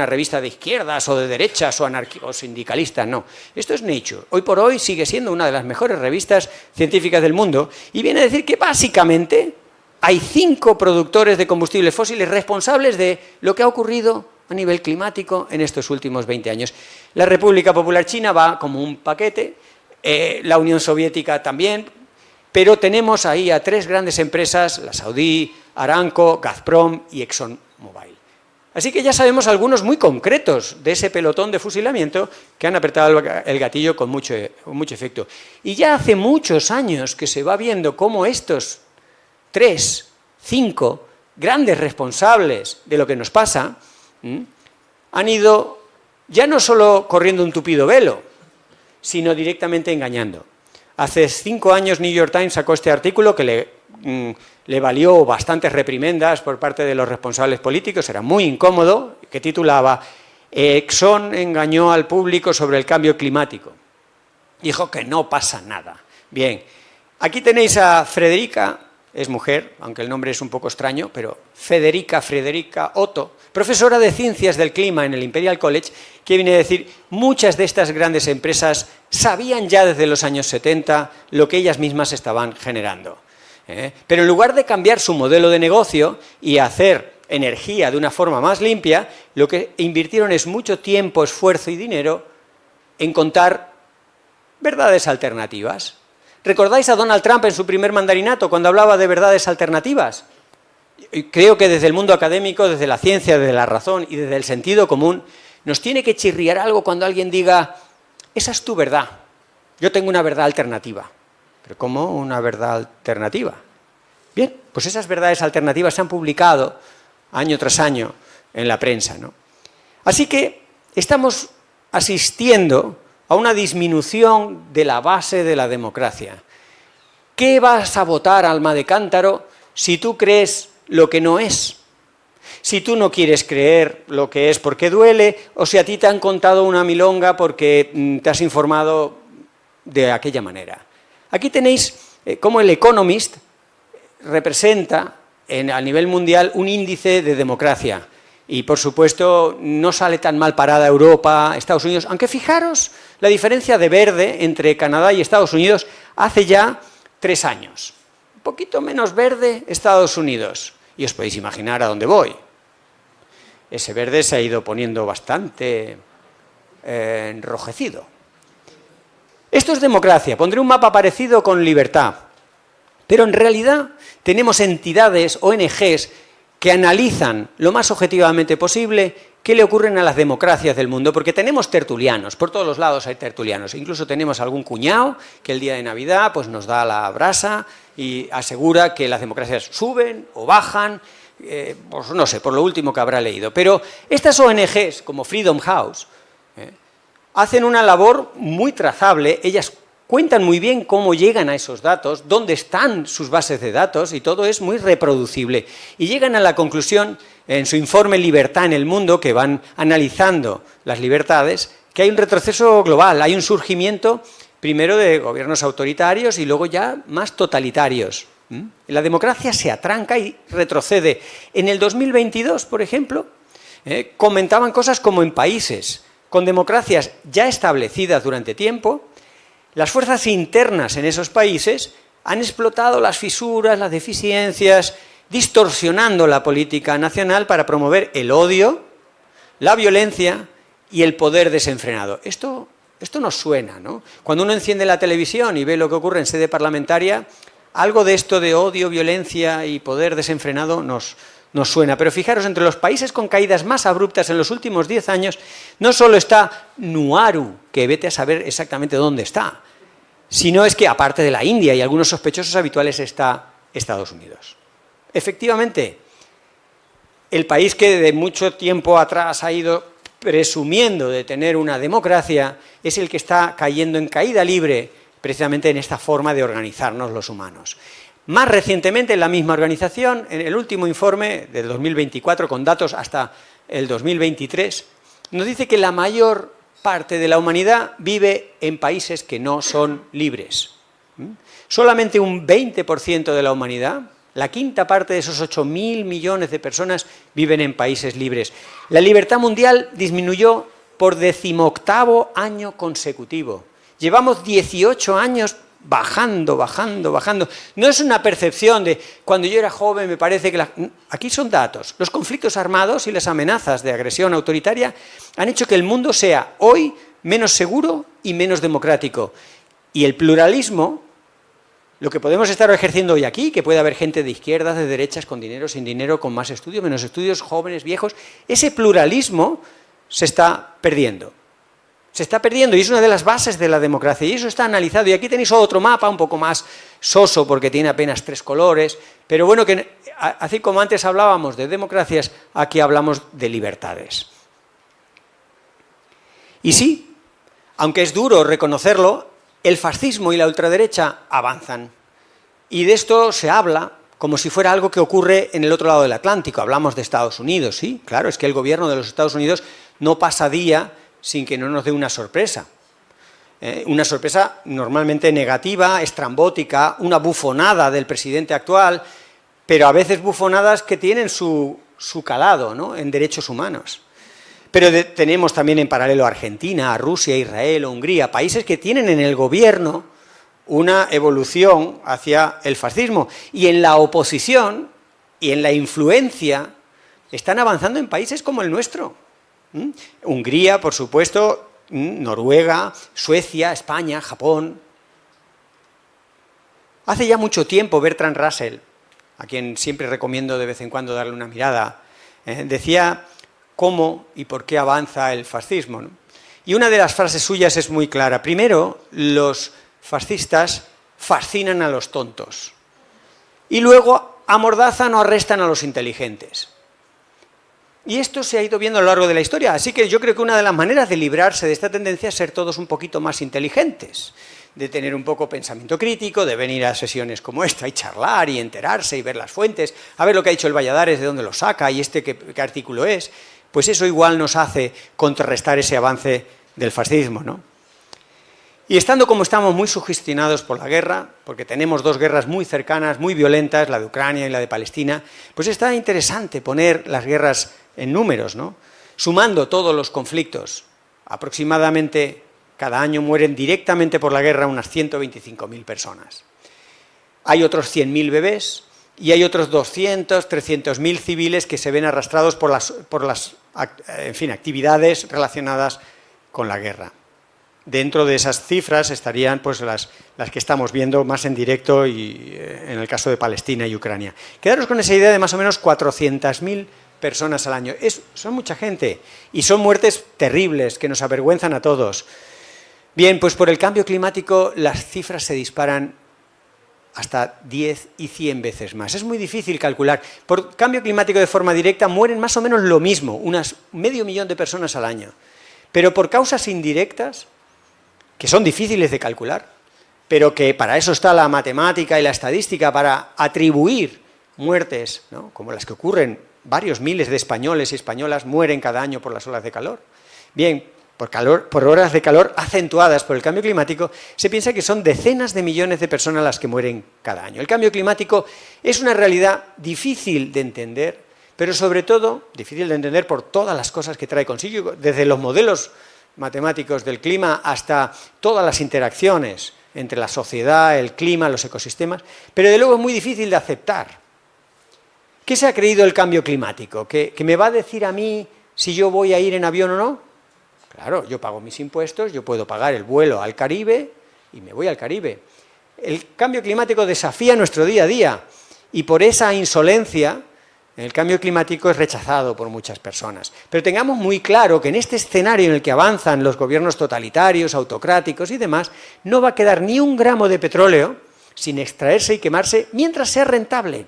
revista de izquierdas o de derechas o sindicalistas, no. Esto es Nature. Hoy por hoy sigue siendo una de las mejores revistas científicas del mundo y viene a decir que básicamente hay 5 productores de combustibles fósiles responsables de lo que ha ocurrido a nivel climático en estos últimos 20 años. La República Popular China va como un paquete, la Unión Soviética también, pero tenemos ahí a 3 grandes empresas, la Saudí, Aramco, Gazprom y ExxonMobil. Así que ya sabemos algunos muy concretos de ese pelotón de fusilamiento que han apretado el gatillo con mucho efecto. Y ya hace muchos años que se va viendo cómo estos 3, 5 grandes responsables de lo que nos pasa han ido ya no solo corriendo un tupido velo, sino directamente engañando. Hace 5 años New York Times sacó este artículo que le valió bastantes reprimendas por parte de los responsables políticos, era muy incómodo, que titulaba Exxon engañó al público sobre el cambio climático. Dijo que no pasa nada. Bien, aquí tenéis a Frederica, es mujer, aunque el nombre es un poco extraño, pero Federica Otto, profesora de Ciencias del Clima en el Imperial College, que viene a decir, muchas de estas grandes empresas sabían ya desde los años 70 lo que ellas mismas estaban generando. Pero en lugar de cambiar su modelo de negocio y hacer energía de una forma más limpia, lo que invirtieron es mucho tiempo, esfuerzo y dinero en contar verdades alternativas. ¿Recordáis a Donald Trump en su primer mandarinato cuando hablaba de verdades alternativas? Creo que desde el mundo académico, desde la ciencia, desde la razón y desde el sentido común, nos tiene que chirriar algo cuando alguien diga, esa es tu verdad, yo tengo una verdad alternativa. ¿Pero cómo una verdad alternativa? Bien, pues esas verdades alternativas se han publicado año tras año en la prensa, ¿no? Así que estamos asistiendo a una disminución de la base de la democracia. ¿Qué vas a votar, alma de cántaro, si tú crees lo que no es? Si tú no quieres creer lo que es porque duele, o si a ti te han contado una milonga porque te has informado de aquella manera. Aquí tenéis cómo el Economist representa a nivel mundial un índice de democracia. Y, por supuesto, no sale tan mal parada Europa, Estados Unidos, aunque fijaros la diferencia de verde entre Canadá y Estados Unidos hace ya 3 años. Un poquito menos verde Estados Unidos. Y os podéis imaginar a dónde voy. Ese verde se ha ido poniendo bastante enrojecido. Esto es democracia. Pondré un mapa parecido con libertad. Pero en realidad tenemos entidades, ONGs, que analizan lo más objetivamente posible qué le ocurren a las democracias del mundo, porque tenemos tertulianos, por todos los lados hay tertulianos, incluso tenemos algún cuñado que el día de Navidad pues, nos da la brasa y asegura que las democracias suben o bajan, pues no sé, por lo último que habrá leído. Pero estas ONGs, como Freedom House, hacen una labor muy trazable, ellas cuentan muy bien cómo llegan a esos datos, dónde están sus bases de datos y todo es muy reproducible. Y llegan a la conclusión, en su informe Libertad en el Mundo, que van analizando las libertades, que hay un retroceso global, hay un surgimiento primero de gobiernos autoritarios y luego ya más totalitarios. La democracia se atranca y retrocede. En el 2022, por ejemplo, comentaban cosas como en países con democracias ya establecidas durante tiempo, las fuerzas internas en esos países han explotado las fisuras, las deficiencias, distorsionando la política nacional para promover el odio, la violencia y el poder desenfrenado. Esto nos suena, ¿no? Cuando uno enciende la televisión y ve lo que ocurre en sede parlamentaria, algo de esto de odio, violencia y poder desenfrenado nos suena. Pero fijaros, entre los países con caídas más abruptas en los últimos 10 años, no solo está Nuaru, que vete a saber exactamente dónde está, sino es que aparte de la India y algunos sospechosos habituales está Estados Unidos. Efectivamente, el país que de mucho tiempo atrás ha ido presumiendo de tener una democracia, es el que está cayendo en caída libre precisamente en esta forma de organizarnos los humanos. Más recientemente, en la misma organización, en el último informe del 2024, con datos hasta el 2023, nos dice que la mayor parte de la humanidad vive en países que no son libres. Solamente un 20% de la humanidad, la quinta parte de esos 8.000 millones de personas, viven en países libres. La libertad mundial disminuyó por 18º año consecutivo. Llevamos 18 años bajando. No es una percepción de cuando yo era joven me parece que... Aquí son datos. Los conflictos armados y las amenazas de agresión autoritaria han hecho que el mundo sea hoy menos seguro y menos democrático. Y el pluralismo, lo que podemos estar ejerciendo hoy aquí, que puede haber gente de izquierdas, de derechas, con dinero, sin dinero, con más estudios, menos estudios, jóvenes, viejos, ese pluralismo se está perdiendo. Se está perdiendo y es una de las bases de la democracia y eso está analizado. Y aquí tenéis otro mapa un poco más soso porque tiene apenas 3 colores, pero bueno, que así como antes hablábamos de democracias, aquí hablamos de libertades. Y sí, aunque es duro reconocerlo, el fascismo y la ultraderecha avanzan. Y de esto se habla como si fuera algo que ocurre en el otro lado del Atlántico. Hablamos de Estados Unidos, sí, claro, es que el gobierno de los Estados Unidos no pasa día sin que no nos dé una sorpresa. Una sorpresa normalmente negativa, estrambótica, una bufonada del presidente actual, pero a veces bufonadas que tienen su calado, ¿no?, en derechos humanos. Pero tenemos también en paralelo a Argentina, a Rusia, a Israel, a Hungría, países que tienen en el gobierno una evolución hacia el fascismo. Y en la oposición y en la influencia están avanzando en países como el nuestro. Hungría, por supuesto, Noruega, Suecia, España, Japón. Hace ya mucho tiempo Bertrand Russell, a quien siempre recomiendo de vez en cuando darle una mirada, decía cómo y por qué avanza el fascismo, ¿no? Y una de las frases suyas es muy clara. Primero, los fascistas fascinan a los tontos y luego amordazan o arrestan a los inteligentes. Y esto se ha ido viendo a lo largo de la historia, así que yo creo que una de las maneras de librarse de esta tendencia es ser todos un poquito más inteligentes, de tener un poco pensamiento crítico, de venir a sesiones como esta y charlar y enterarse y ver las fuentes, a ver lo que ha dicho el Valladares, de dónde lo saca y qué artículo es, pues eso igual nos hace contrarrestar ese avance del fascismo, ¿no? Y estando como estamos muy sugestionados por la guerra, porque tenemos 2 guerras muy cercanas, muy violentas, la de Ucrania y la de Palestina, pues está interesante poner las guerras en números, ¿no? Sumando todos los conflictos, aproximadamente cada año mueren directamente por la guerra unas 125.000 personas. Hay otros 100.000 bebés y hay otros 200, 300.000 civiles que se ven arrastrados por las actividades relacionadas con la guerra. Dentro de esas cifras estarían pues, las que estamos viendo más en directo y en el caso de Palestina y Ucrania. Quedaros con esa idea de más o menos 400.000 personas al año. Son mucha gente y son muertes terribles que nos avergüenzan a todos. Bien, pues por el cambio climático las cifras se disparan hasta 10 y 100 veces más. Es muy difícil calcular. Por cambio climático de forma directa mueren más o menos lo mismo, unas 500.000 de personas al año. Pero por causas indirectas, que son difíciles de calcular, pero que para eso está la matemática y la estadística, para atribuir muertes, ¿no?, como las que ocurren, varios miles de españoles y españolas mueren cada año por las olas de calor. Bien, por horas de calor acentuadas por el cambio climático, se piensa que son decenas de millones de personas las que mueren cada año. El cambio climático es una realidad difícil de entender, pero sobre todo difícil de entender por todas las cosas que trae consigo, desde los modelos matemáticos del clima hasta todas las interacciones entre la sociedad, el clima, los ecosistemas, pero de luego es muy difícil de aceptar. ¿Qué se ha creído el cambio climático? ¿Que me va a decir a mí si yo voy a ir en avión o no? Claro, yo pago mis impuestos, yo puedo pagar el vuelo al Caribe y me voy al Caribe. El cambio climático desafía nuestro día a día y por esa insolencia el cambio climático es rechazado por muchas personas. Pero tengamos muy claro que en este escenario en el que avanzan los gobiernos totalitarios, autocráticos y demás, no va a quedar ni un gramo de petróleo sin extraerse y quemarse mientras sea rentable.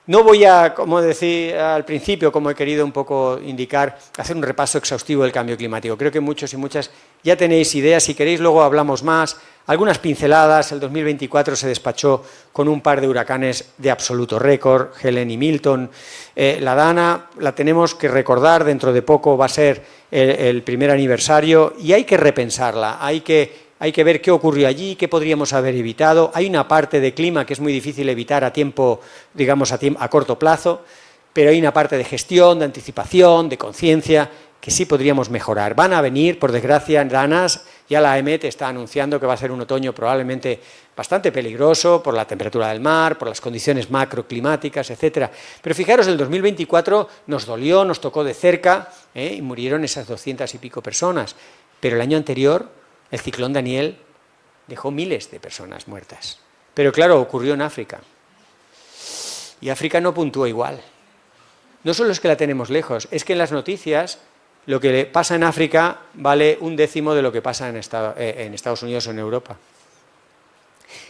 No voy a, como decía al principio, como he querido un poco indicar, hacer un repaso exhaustivo del cambio climático. Creo que muchos y muchas ya tenéis ideas, si queréis luego hablamos más. Algunas pinceladas, el 2024 se despachó con un par de huracanes de absoluto récord, Helen y Milton. La Dana la tenemos que recordar, dentro de poco va a ser el primer aniversario y hay que repensarla, hay que ver qué ocurrió allí, qué podríamos haber evitado. Hay una parte de clima que es muy difícil evitar a tiempo, digamos a corto plazo, pero hay una parte de gestión, de anticipación, de conciencia, que sí podríamos mejorar. Van a venir, por desgracia, danas, ya la EMET está anunciando que va a ser un otoño probablemente bastante peligroso por la temperatura del mar, por las condiciones macroclimáticas, etcétera. Pero fijaros, el 2024 nos dolió, nos tocó de cerca, y murieron esas 200 y pico personas. Pero el año anterior, el ciclón Daniel dejó miles de personas muertas. Pero claro, ocurrió en África. Y África no puntúa igual. No solo es que la tenemos lejos, es que en las noticias lo que pasa en África vale 1/10 de lo que pasa en Estados Unidos o en Europa.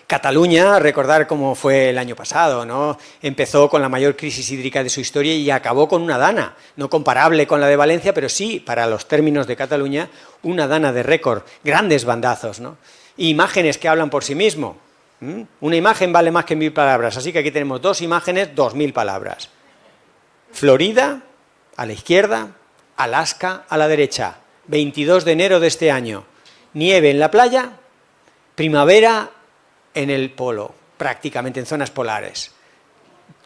Cataluña, recordar cómo fue el año pasado, ¿no? Empezó con la mayor crisis hídrica de su historia y acabó con una dana, no comparable con la de Valencia, pero sí, para los términos de Cataluña, una dana de récord, grandes bandazos, ¿no? Imágenes que hablan por sí mismo. Una imagen vale más que 1000 palabras, así que aquí tenemos 2 imágenes, 2000 palabras. Florida, a la izquierda, Alaska, a la derecha. 22 de enero de este año. Nieve en la playa, primavera en el polo, prácticamente en zonas polares.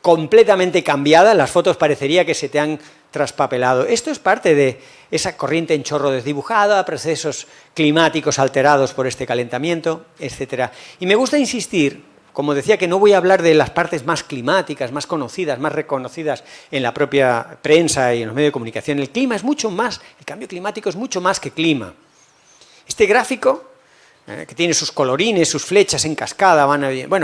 Completamente cambiada, las fotos parecería que se te han traspapelado. Esto es parte de esa corriente en chorro desdibujada, procesos climáticos alterados por este calentamiento, etc. Y me gusta insistir, como decía, que no voy a hablar de las partes más climáticas, más conocidas, más reconocidas en la propia prensa y en los medios de comunicación. El clima es mucho más, el cambio climático es mucho más que clima. Este gráfico, que tiene sus colorines, sus flechas en cascada,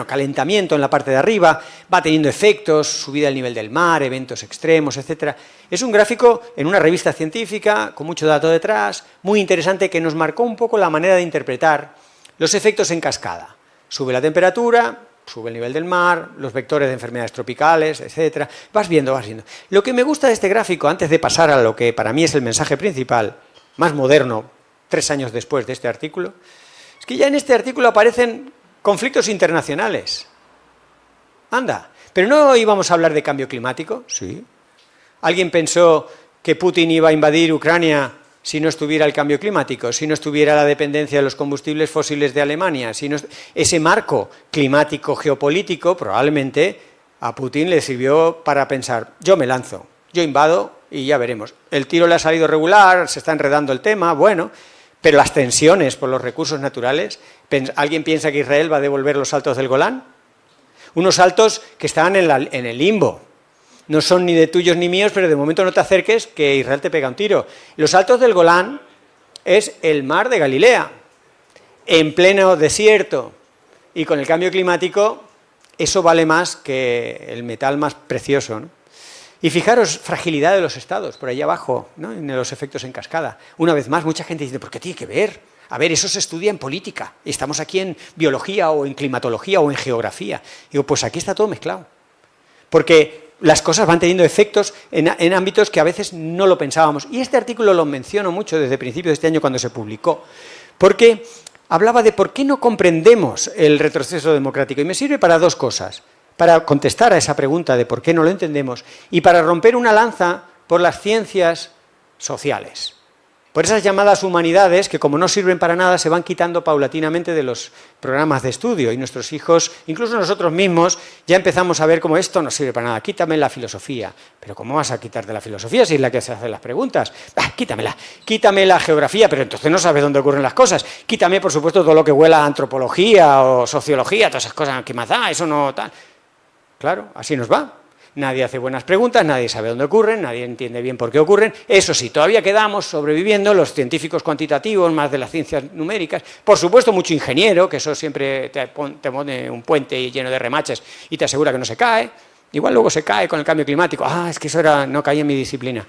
calentamiento en la parte de arriba, va teniendo efectos, subida del nivel del mar, eventos extremos, etc. Es un gráfico en una revista científica, con mucho dato detrás, muy interesante, que nos marcó un poco la manera de interpretar los efectos en cascada. Sube la temperatura, sube el nivel del mar, los vectores de enfermedades tropicales, etc. Vas viendo. Lo que me gusta de este gráfico, antes de pasar a lo que para mí es el mensaje principal, más moderno, 3 años después de este artículo, es que ya en este artículo aparecen conflictos internacionales. Anda, ¿pero no íbamos a hablar de cambio climático? Sí. ¿Alguien pensó que Putin iba a invadir Ucrania si no estuviera el cambio climático, si no estuviera la dependencia de los combustibles fósiles de Alemania? Ese marco climático geopolítico probablemente a Putin le sirvió para pensar, yo me lanzo, yo invado y ya veremos. El tiro le ha salido regular, se está enredando el tema, bueno, pero las tensiones por los recursos naturales, ¿alguien piensa que Israel va a devolver los Altos del Golán? Unos altos que estaban en el limbo. No son ni de tuyos ni míos, pero de momento no te acerques que Israel te pega un tiro. Los Altos del Golán es el mar de Galilea, en pleno desierto. Y con el cambio climático, eso vale más que el metal más precioso, ¿no? Y fijaros, fragilidad de los estados, por ahí abajo, ¿no? En los efectos en cascada. Una vez más, mucha gente dice, ¿por qué tiene que ver? A ver, eso se estudia en política. Estamos aquí en biología o en climatología o en geografía. Digo, pues aquí está todo mezclado. Porque las cosas van teniendo efectos en ámbitos que a veces no lo pensábamos. Y este artículo lo menciono mucho desde principios de este año cuando se publicó, porque hablaba de por qué no comprendemos el retroceso democrático. Y me sirve para 2 cosas. Para contestar a esa pregunta de por qué no lo entendemos y para romper una lanza por las ciencias sociales. Por esas llamadas humanidades que, como no sirven para nada, se van quitando paulatinamente de los programas de estudio y nuestros hijos, incluso nosotros mismos, ya empezamos a ver cómo esto no sirve para nada. Quítame la filosofía. ¿Pero cómo vas a quitarte la filosofía si es la que se hace las preguntas? Quítamela. Quítame la geografía, pero entonces no sabes dónde ocurren las cosas. Quítame, por supuesto, todo lo que huela a antropología o sociología, todas esas cosas. ¿Qué más da? Eso no tal. Claro, así nos va. Nadie hace buenas preguntas, nadie sabe dónde ocurren, nadie entiende bien por qué ocurren. Eso sí, todavía quedamos sobreviviendo los científicos cuantitativos, más de las ciencias numéricas. Por supuesto, mucho ingeniero, que eso siempre te pone un puente lleno de remaches y te asegura que no se cae. Igual luego se cae con el cambio climático. Es que eso no caía en mi disciplina.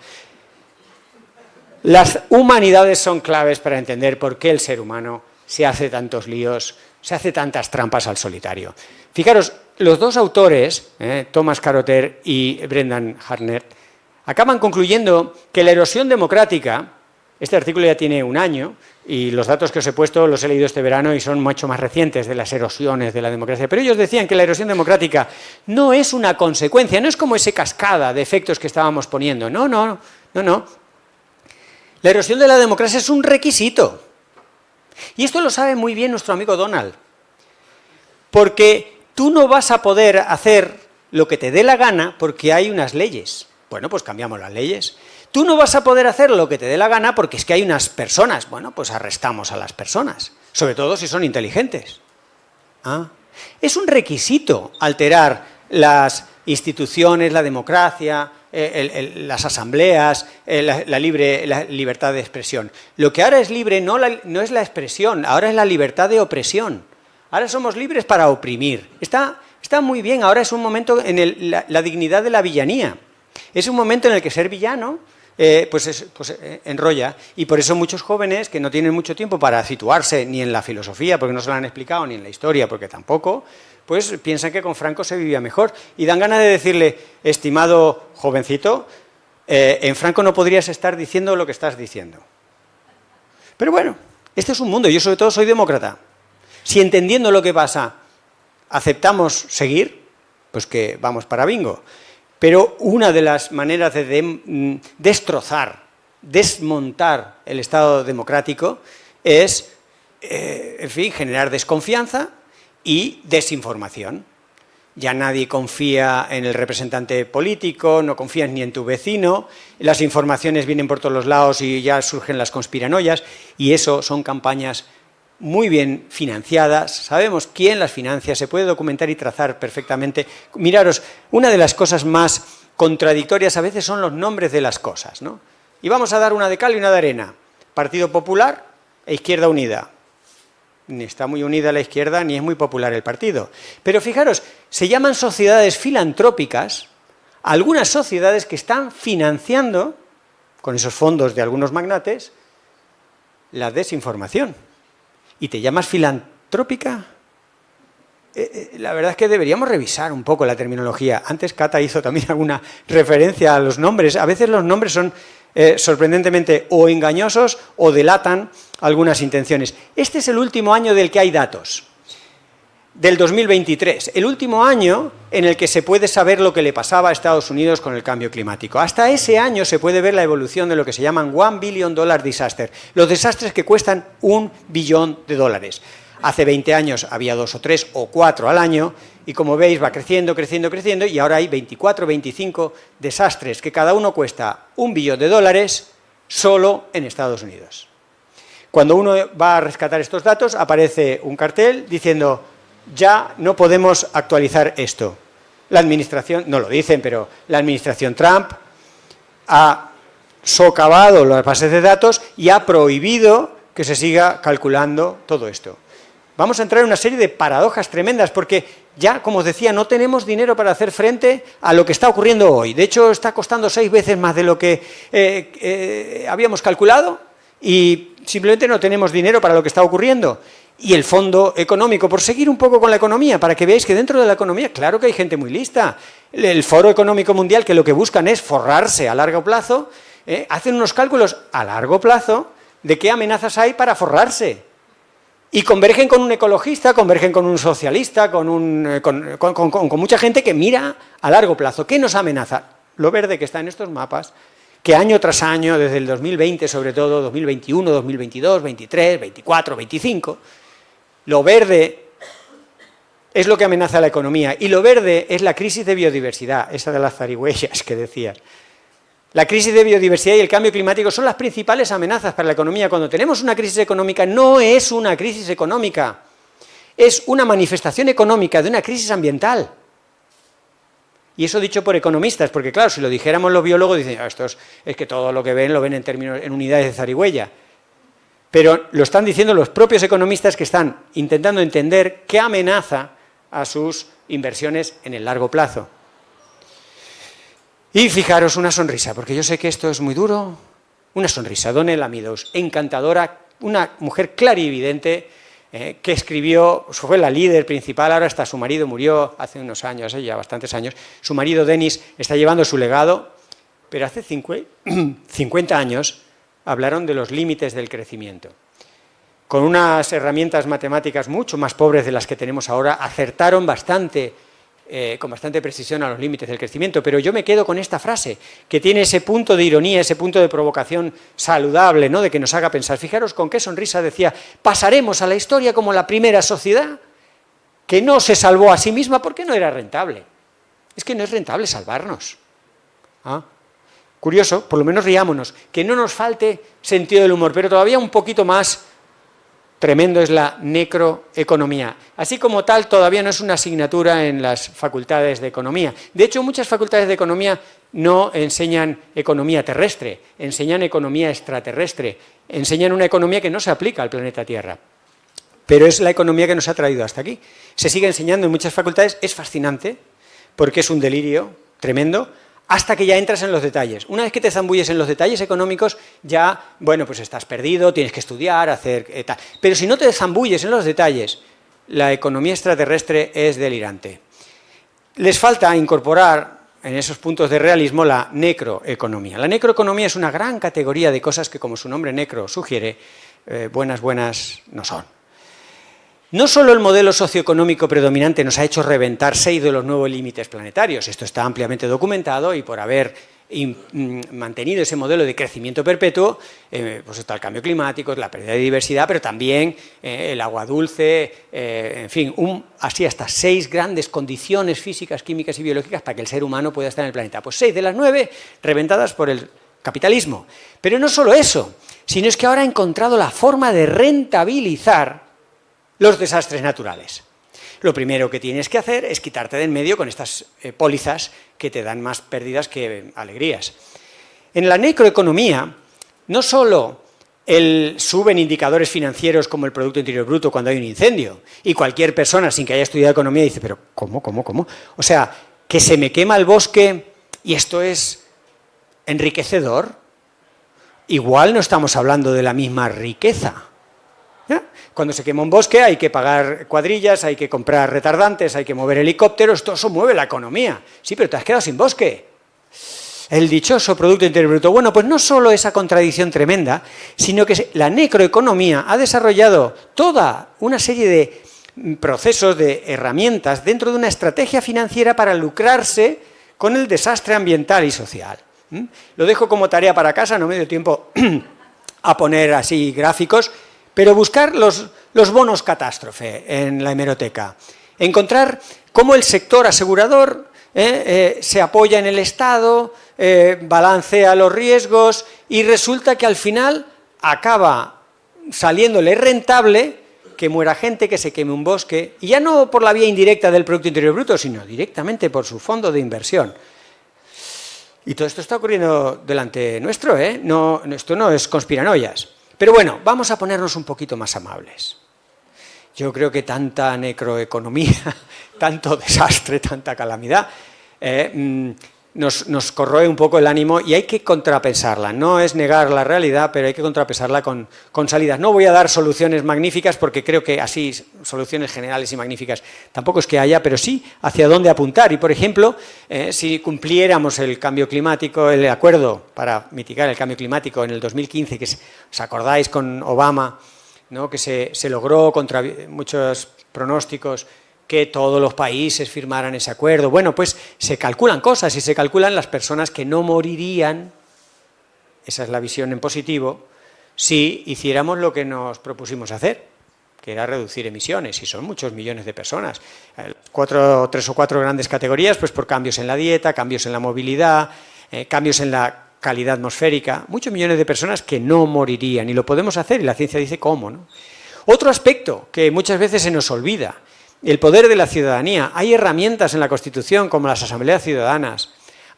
Las humanidades son claves para entender por qué el ser humano se hace tantos líos, se hace tantas trampas al solitario. Fijaros, los dos autores, Thomas Carothers y Brendan Hartnett, acaban concluyendo que la erosión democrática, este artículo ya tiene un año, y los datos que os he puesto los he leído este verano y son mucho más recientes de las erosiones de la democracia, pero ellos decían que la erosión democrática no es una consecuencia, no es como esa cascada de efectos que estábamos poniendo, no. La erosión de la democracia es un requisito. Y esto lo sabe muy bien nuestro amigo Donald, porque tú no vas a poder hacer lo que te dé la gana porque hay unas leyes. Bueno, pues cambiamos las leyes. Tú no vas a poder hacer lo que te dé la gana porque es que hay unas personas. Bueno, pues arrestamos a las personas, sobre todo si son inteligentes. Es un requisito alterar las instituciones, la democracia, las asambleas, la libertad de expresión. Lo que ahora es libre no es la expresión, ahora es la libertad de opresión. Ahora somos libres para oprimir. Está muy bien, ahora es un momento en la dignidad de la villanía. Es un momento en el que ser villano enrolla, y por eso muchos jóvenes que no tienen mucho tiempo para situarse ni en la filosofía, porque no se lo han explicado, ni en la historia, porque tampoco, pues piensan que con Franco se vivía mejor y dan ganas de decirle, estimado jovencito, en Franco no podrías estar diciendo lo que estás diciendo. Pero bueno, este es un mundo, yo sobre todo soy demócrata. Si entendiendo lo que pasa aceptamos seguir, pues que vamos para bingo. Pero una de las maneras de destrozar, desmontar el Estado democrático es, en fin, generar desconfianza y desinformación. Ya nadie confía en el representante político, no confías ni en tu vecino, las informaciones vienen por todos los lados y ya surgen las conspiranoias, y eso son campañas muy bien financiadas, sabemos quién las financia, se puede documentar y trazar perfectamente. Miraros, una de las cosas más contradictorias a veces son los nombres de las cosas, ¿no? Y vamos a dar una de cal y una de arena. Partido Popular e Izquierda Unida. Ni está muy unida la izquierda, ni es muy popular el partido. Pero fijaros, se llaman sociedades filantrópicas, algunas sociedades que están financiando, con esos fondos de algunos magnates, la desinformación. ¿Y te llamas filantrópica? La verdad es que deberíamos revisar un poco la terminología. Antes Cata hizo también alguna referencia a los nombres. A veces los nombres son sorprendentemente o engañosos o delatan algunas intenciones. Este es el último año del que hay datos, del 2023, el último año en el que se puede saber lo que le pasaba a Estados Unidos con el cambio climático. Hasta ese año se puede ver la evolución de lo que se llaman $1 billion disaster, los desastres que cuestan $1 billón. Hace 20 años había 2 o 3 o 4 al año y como veis va creciendo y ahora hay 24 o 25 desastres que cada uno cuesta $1 billón solo en Estados Unidos. Cuando uno va a rescatar estos datos aparece un cartel diciendo ya no podemos actualizar esto. La administración, no lo dicen, pero la administración Trump ha socavado las bases de datos y ha prohibido que se siga calculando todo esto. Vamos a entrar en una serie de paradojas tremendas porque ya, como os decía, no tenemos dinero para hacer frente a lo que está ocurriendo hoy. De hecho, está costando 6 veces más de lo que habíamos calculado y simplemente no tenemos dinero para lo que está ocurriendo. Y el Fondo Económico, por seguir un poco con la economía, para que veáis que dentro de la economía, claro que hay gente muy lista. El Foro Económico Mundial, que lo que buscan es forrarse a largo plazo, hacen unos cálculos a largo plazo de qué amenazas hay para forrarse. Y convergen con un ecologista, convergen con un socialista, con mucha gente que mira a largo plazo. ¿Qué nos amenaza? Lo verde que está en estos mapas, que año tras año, desde el 2020 sobre todo, 2021, 2022, 23, 24, 25, lo verde es lo que amenaza a la economía y lo verde es la crisis de biodiversidad, esa de las zarigüeyas que decías. La crisis de biodiversidad y el cambio climático son las principales amenazas para la economía. Cuando tenemos una crisis económica, no es una crisis económica, es una manifestación económica de una crisis ambiental. Y eso dicho por economistas, porque claro, si lo dijéramos los biólogos, dicen, esto es que todo lo que ven, lo ven en unidades de zarigüeya. Pero lo están diciendo los propios economistas que están intentando entender qué amenaza a sus inversiones en el largo plazo. Y fijaros una sonrisa, porque yo sé que esto es muy duro. Una sonrisa, Donella Meadows, encantadora, una mujer clarividente, que escribió, fue la líder principal, ahora hasta su marido murió hace unos años, ya bastantes años, su marido Denis está llevando su legado, pero hace 50 años hablaron de los límites del crecimiento. Con unas herramientas matemáticas mucho más pobres de las que tenemos ahora, acertaron con bastante precisión a los límites del crecimiento, pero yo me quedo con esta frase, que tiene ese punto de ironía, ese punto de provocación saludable, ¿no?, de que nos haga pensar. Fijaros con qué sonrisa decía: pasaremos a la historia como la primera sociedad que no se salvó a sí misma porque no era rentable. Es que no es rentable salvarnos. ¿Ah? Curioso, por lo menos riámonos, que no nos falte sentido del humor, pero todavía un poquito más tremendo es la necroeconomía. Así como tal, todavía no es una asignatura en las facultades de economía. De hecho, muchas facultades de economía no enseñan economía terrestre, enseñan economía extraterrestre, enseñan una economía que no se aplica al planeta Tierra. Pero es la economía que nos ha traído hasta aquí. Se sigue enseñando en muchas facultades, es fascinante, porque es un delirio tremendo, hasta que ya entras en los detalles. Una vez que te zambulles en los detalles económicos, ya, bueno, pues estás perdido, tienes que estudiar, hacer tal. Pero si no te zambulles en los detalles, la economía extraterrestre es delirante. Les falta incorporar en esos puntos de realismo la necroeconomía. La necroeconomía es una gran categoría de cosas que, como su nombre necro sugiere, buenas no son. No solo el modelo socioeconómico predominante nos ha hecho reventar 6 de los nuevos límites planetarios, esto está ampliamente documentado y por haber mantenido ese modelo de crecimiento perpetuo, pues está el cambio climático, la pérdida de diversidad, pero también el agua dulce, en fin, así hasta 6 grandes condiciones físicas, químicas y biológicas para que el ser humano pueda estar en el planeta. Pues 6 de las 9 reventadas por el capitalismo. Pero no solo eso, sino es que ahora ha encontrado la forma de rentabilizar los desastres naturales. Lo primero que tienes que hacer es quitarte de en medio con estas pólizas que te dan más pérdidas que alegrías. En la necroeconomía, no solo suben indicadores financieros como el Producto Interior Bruto cuando hay un incendio, y cualquier persona sin que haya estudiado economía dice, pero ¿cómo? O sea, que se me quema el bosque y esto es enriquecedor. Igual no estamos hablando de la misma riqueza. Cuando se quema un bosque hay que pagar cuadrillas, hay que comprar retardantes, hay que mover helicópteros, todo eso mueve la economía. Sí, pero te has quedado sin bosque. El dichoso Producto Interior Bruto. Bueno, pues no solo esa contradicción tremenda, sino que la necroeconomía ha desarrollado toda una serie de procesos, de herramientas dentro de una estrategia financiera para lucrarse con el desastre ambiental y social. Lo dejo como tarea para casa, no me dio tiempo a poner así gráficos, pero buscar los bonos catástrofe en la hemeroteca. Encontrar cómo el sector asegurador se apoya en el Estado, balancea los riesgos y resulta que al final acaba saliéndole rentable que muera gente, que se queme un bosque, y ya no por la vía indirecta del Producto Interior Bruto, sino directamente por su fondo de inversión. Y todo esto está ocurriendo delante nuestro, no, esto no es conspiranoias. Pero bueno, vamos a ponernos un poquito más amables. Yo creo que tanta necroeconomía, tanto desastre, tanta calamidad, nos corroe un poco el ánimo y hay que contrapensarla. No es negar la realidad, pero hay que contrapensarla con salidas. No voy a dar soluciones magníficas porque creo que así, soluciones generales y magníficas, tampoco es que haya, pero sí hacia dónde apuntar. Y, por ejemplo, si cumpliéramos el cambio climático, el acuerdo para mitigar el cambio climático en el 2015, que os acordáis con Obama, ¿no?, que se logró contra muchos pronósticos, que todos los países firmaran ese acuerdo. Bueno, pues se calculan cosas y se calculan las personas que no morirían, esa es la visión en positivo, si hiciéramos lo que nos propusimos hacer, que era reducir emisiones, y son muchos millones de personas. 3 o 4 grandes categorías, pues por cambios en la dieta, cambios en la movilidad, cambios en la calidad atmosférica, muchos millones de personas que no morirían, y lo podemos hacer, y la ciencia dice cómo, ¿no? Otro aspecto que muchas veces se nos olvida, el poder de la ciudadanía. Hay herramientas en la Constitución como las asambleas ciudadanas.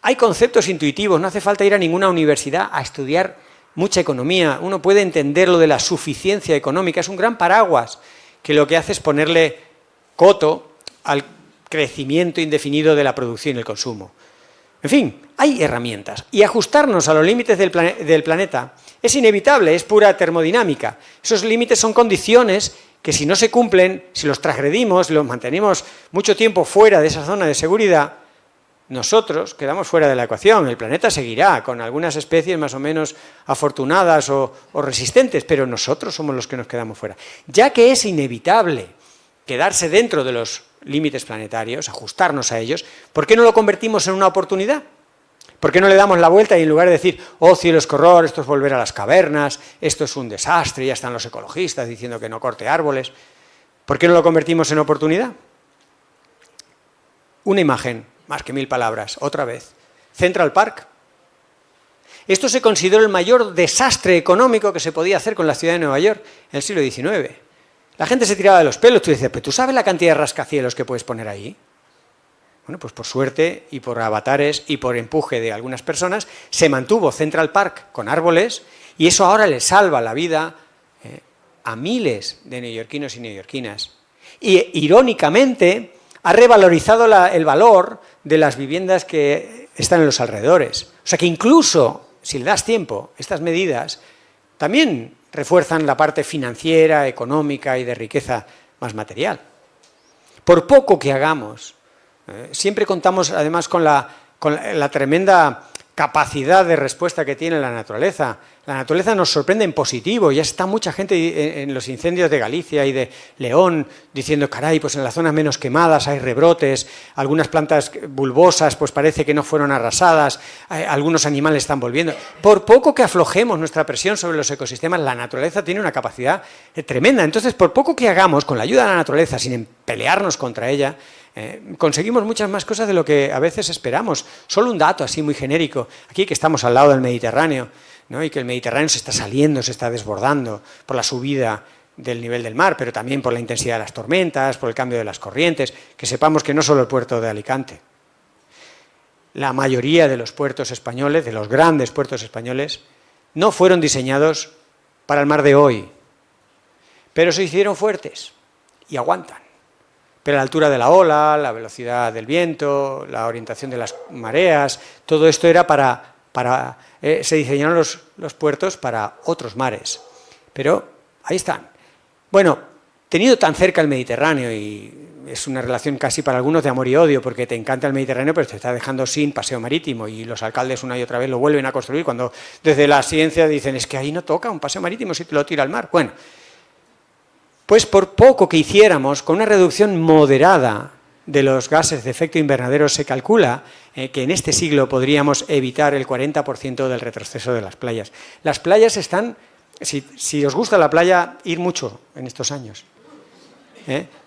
Hay conceptos intuitivos, no hace falta ir a ninguna universidad a estudiar mucha economía. Uno puede entender lo de la suficiencia económica. Es un gran paraguas que lo que hace es ponerle coto al crecimiento indefinido de la producción y el consumo. En fin, hay herramientas. Y ajustarnos a los límites del planeta es inevitable, es pura termodinámica. Esos límites son condiciones que si no se cumplen, si los transgredimos, los mantenemos mucho tiempo fuera de esa zona de seguridad, nosotros quedamos fuera de la ecuación. El planeta seguirá con algunas especies más o menos afortunadas o resistentes, pero nosotros somos los que nos quedamos fuera. Ya que es inevitable quedarse dentro de los límites planetarios, ajustarnos a ellos, ¿por qué no lo convertimos en una oportunidad? ¿Por qué no le damos la vuelta y en lugar de decir, oh cielos, qué horror, esto es volver a las cavernas, esto es un desastre, ya están los ecologistas diciendo que no corte árboles? ¿Por qué no lo convertimos en oportunidad? Una imagen, más que 1000 palabras, otra vez. Central Park. Esto se consideró el mayor desastre económico que se podía hacer con la ciudad de Nueva York en el siglo XIX. La gente se tiraba de los pelos, tú dices, pero ¿tú sabes la cantidad de rascacielos que puedes poner ahí? Bueno, pues por suerte y por avatares y por empuje de algunas personas, se mantuvo Central Park con árboles y eso ahora le salva la vida a miles de neoyorquinos y neoyorquinas. Y irónicamente ha revalorizado el valor de las viviendas que están en los alrededores. O sea que incluso, si le das tiempo, estas medidas también refuerzan la parte financiera, económica y de riqueza más material. Por poco que hagamos, siempre contamos además con la tremenda capacidad de respuesta que tiene la naturaleza. La naturaleza nos sorprende en positivo. Ya está mucha gente en los incendios de Galicia y de León diciendo, caray, pues en las zonas menos quemadas hay rebrotes, algunas plantas bulbosas pues parece que no fueron arrasadas, algunos animales están volviendo. Por poco que aflojemos nuestra presión sobre los ecosistemas, la naturaleza tiene una capacidad tremenda. Entonces, por poco que hagamos con la ayuda de la naturaleza, sin pelearnos contra ella, conseguimos muchas más cosas de lo que a veces esperamos. Solo un dato así muy genérico. Aquí que estamos al lado del Mediterráneo, ¿no? Y que el Mediterráneo se está saliendo, se está desbordando por la subida del nivel del mar, pero también por la intensidad de las tormentas, por el cambio de las corrientes, que sepamos que no solo el puerto de Alicante. La mayoría de los puertos españoles, de los grandes puertos españoles, no fueron diseñados para el mar de hoy, pero se hicieron fuertes y aguantan. Pero la altura de la ola, la velocidad del viento, la orientación de las mareas, todo esto era se diseñaron los puertos para otros mares. Pero ahí están. Bueno, tenido tan cerca el Mediterráneo, y es una relación casi para algunos de amor y odio, porque te encanta el Mediterráneo, pero te está dejando sin paseo marítimo, y los alcaldes una y otra vez lo vuelven a construir, cuando desde la ciencia dicen, es que ahí no toca un paseo marítimo si te lo tira al mar. Bueno, pues por poco que hiciéramos, con una reducción moderada de los gases de efecto invernadero, se calcula que en este siglo podríamos evitar el 40% del retroceso de las playas. Las playas están, si os gusta la playa, ir mucho en estos años.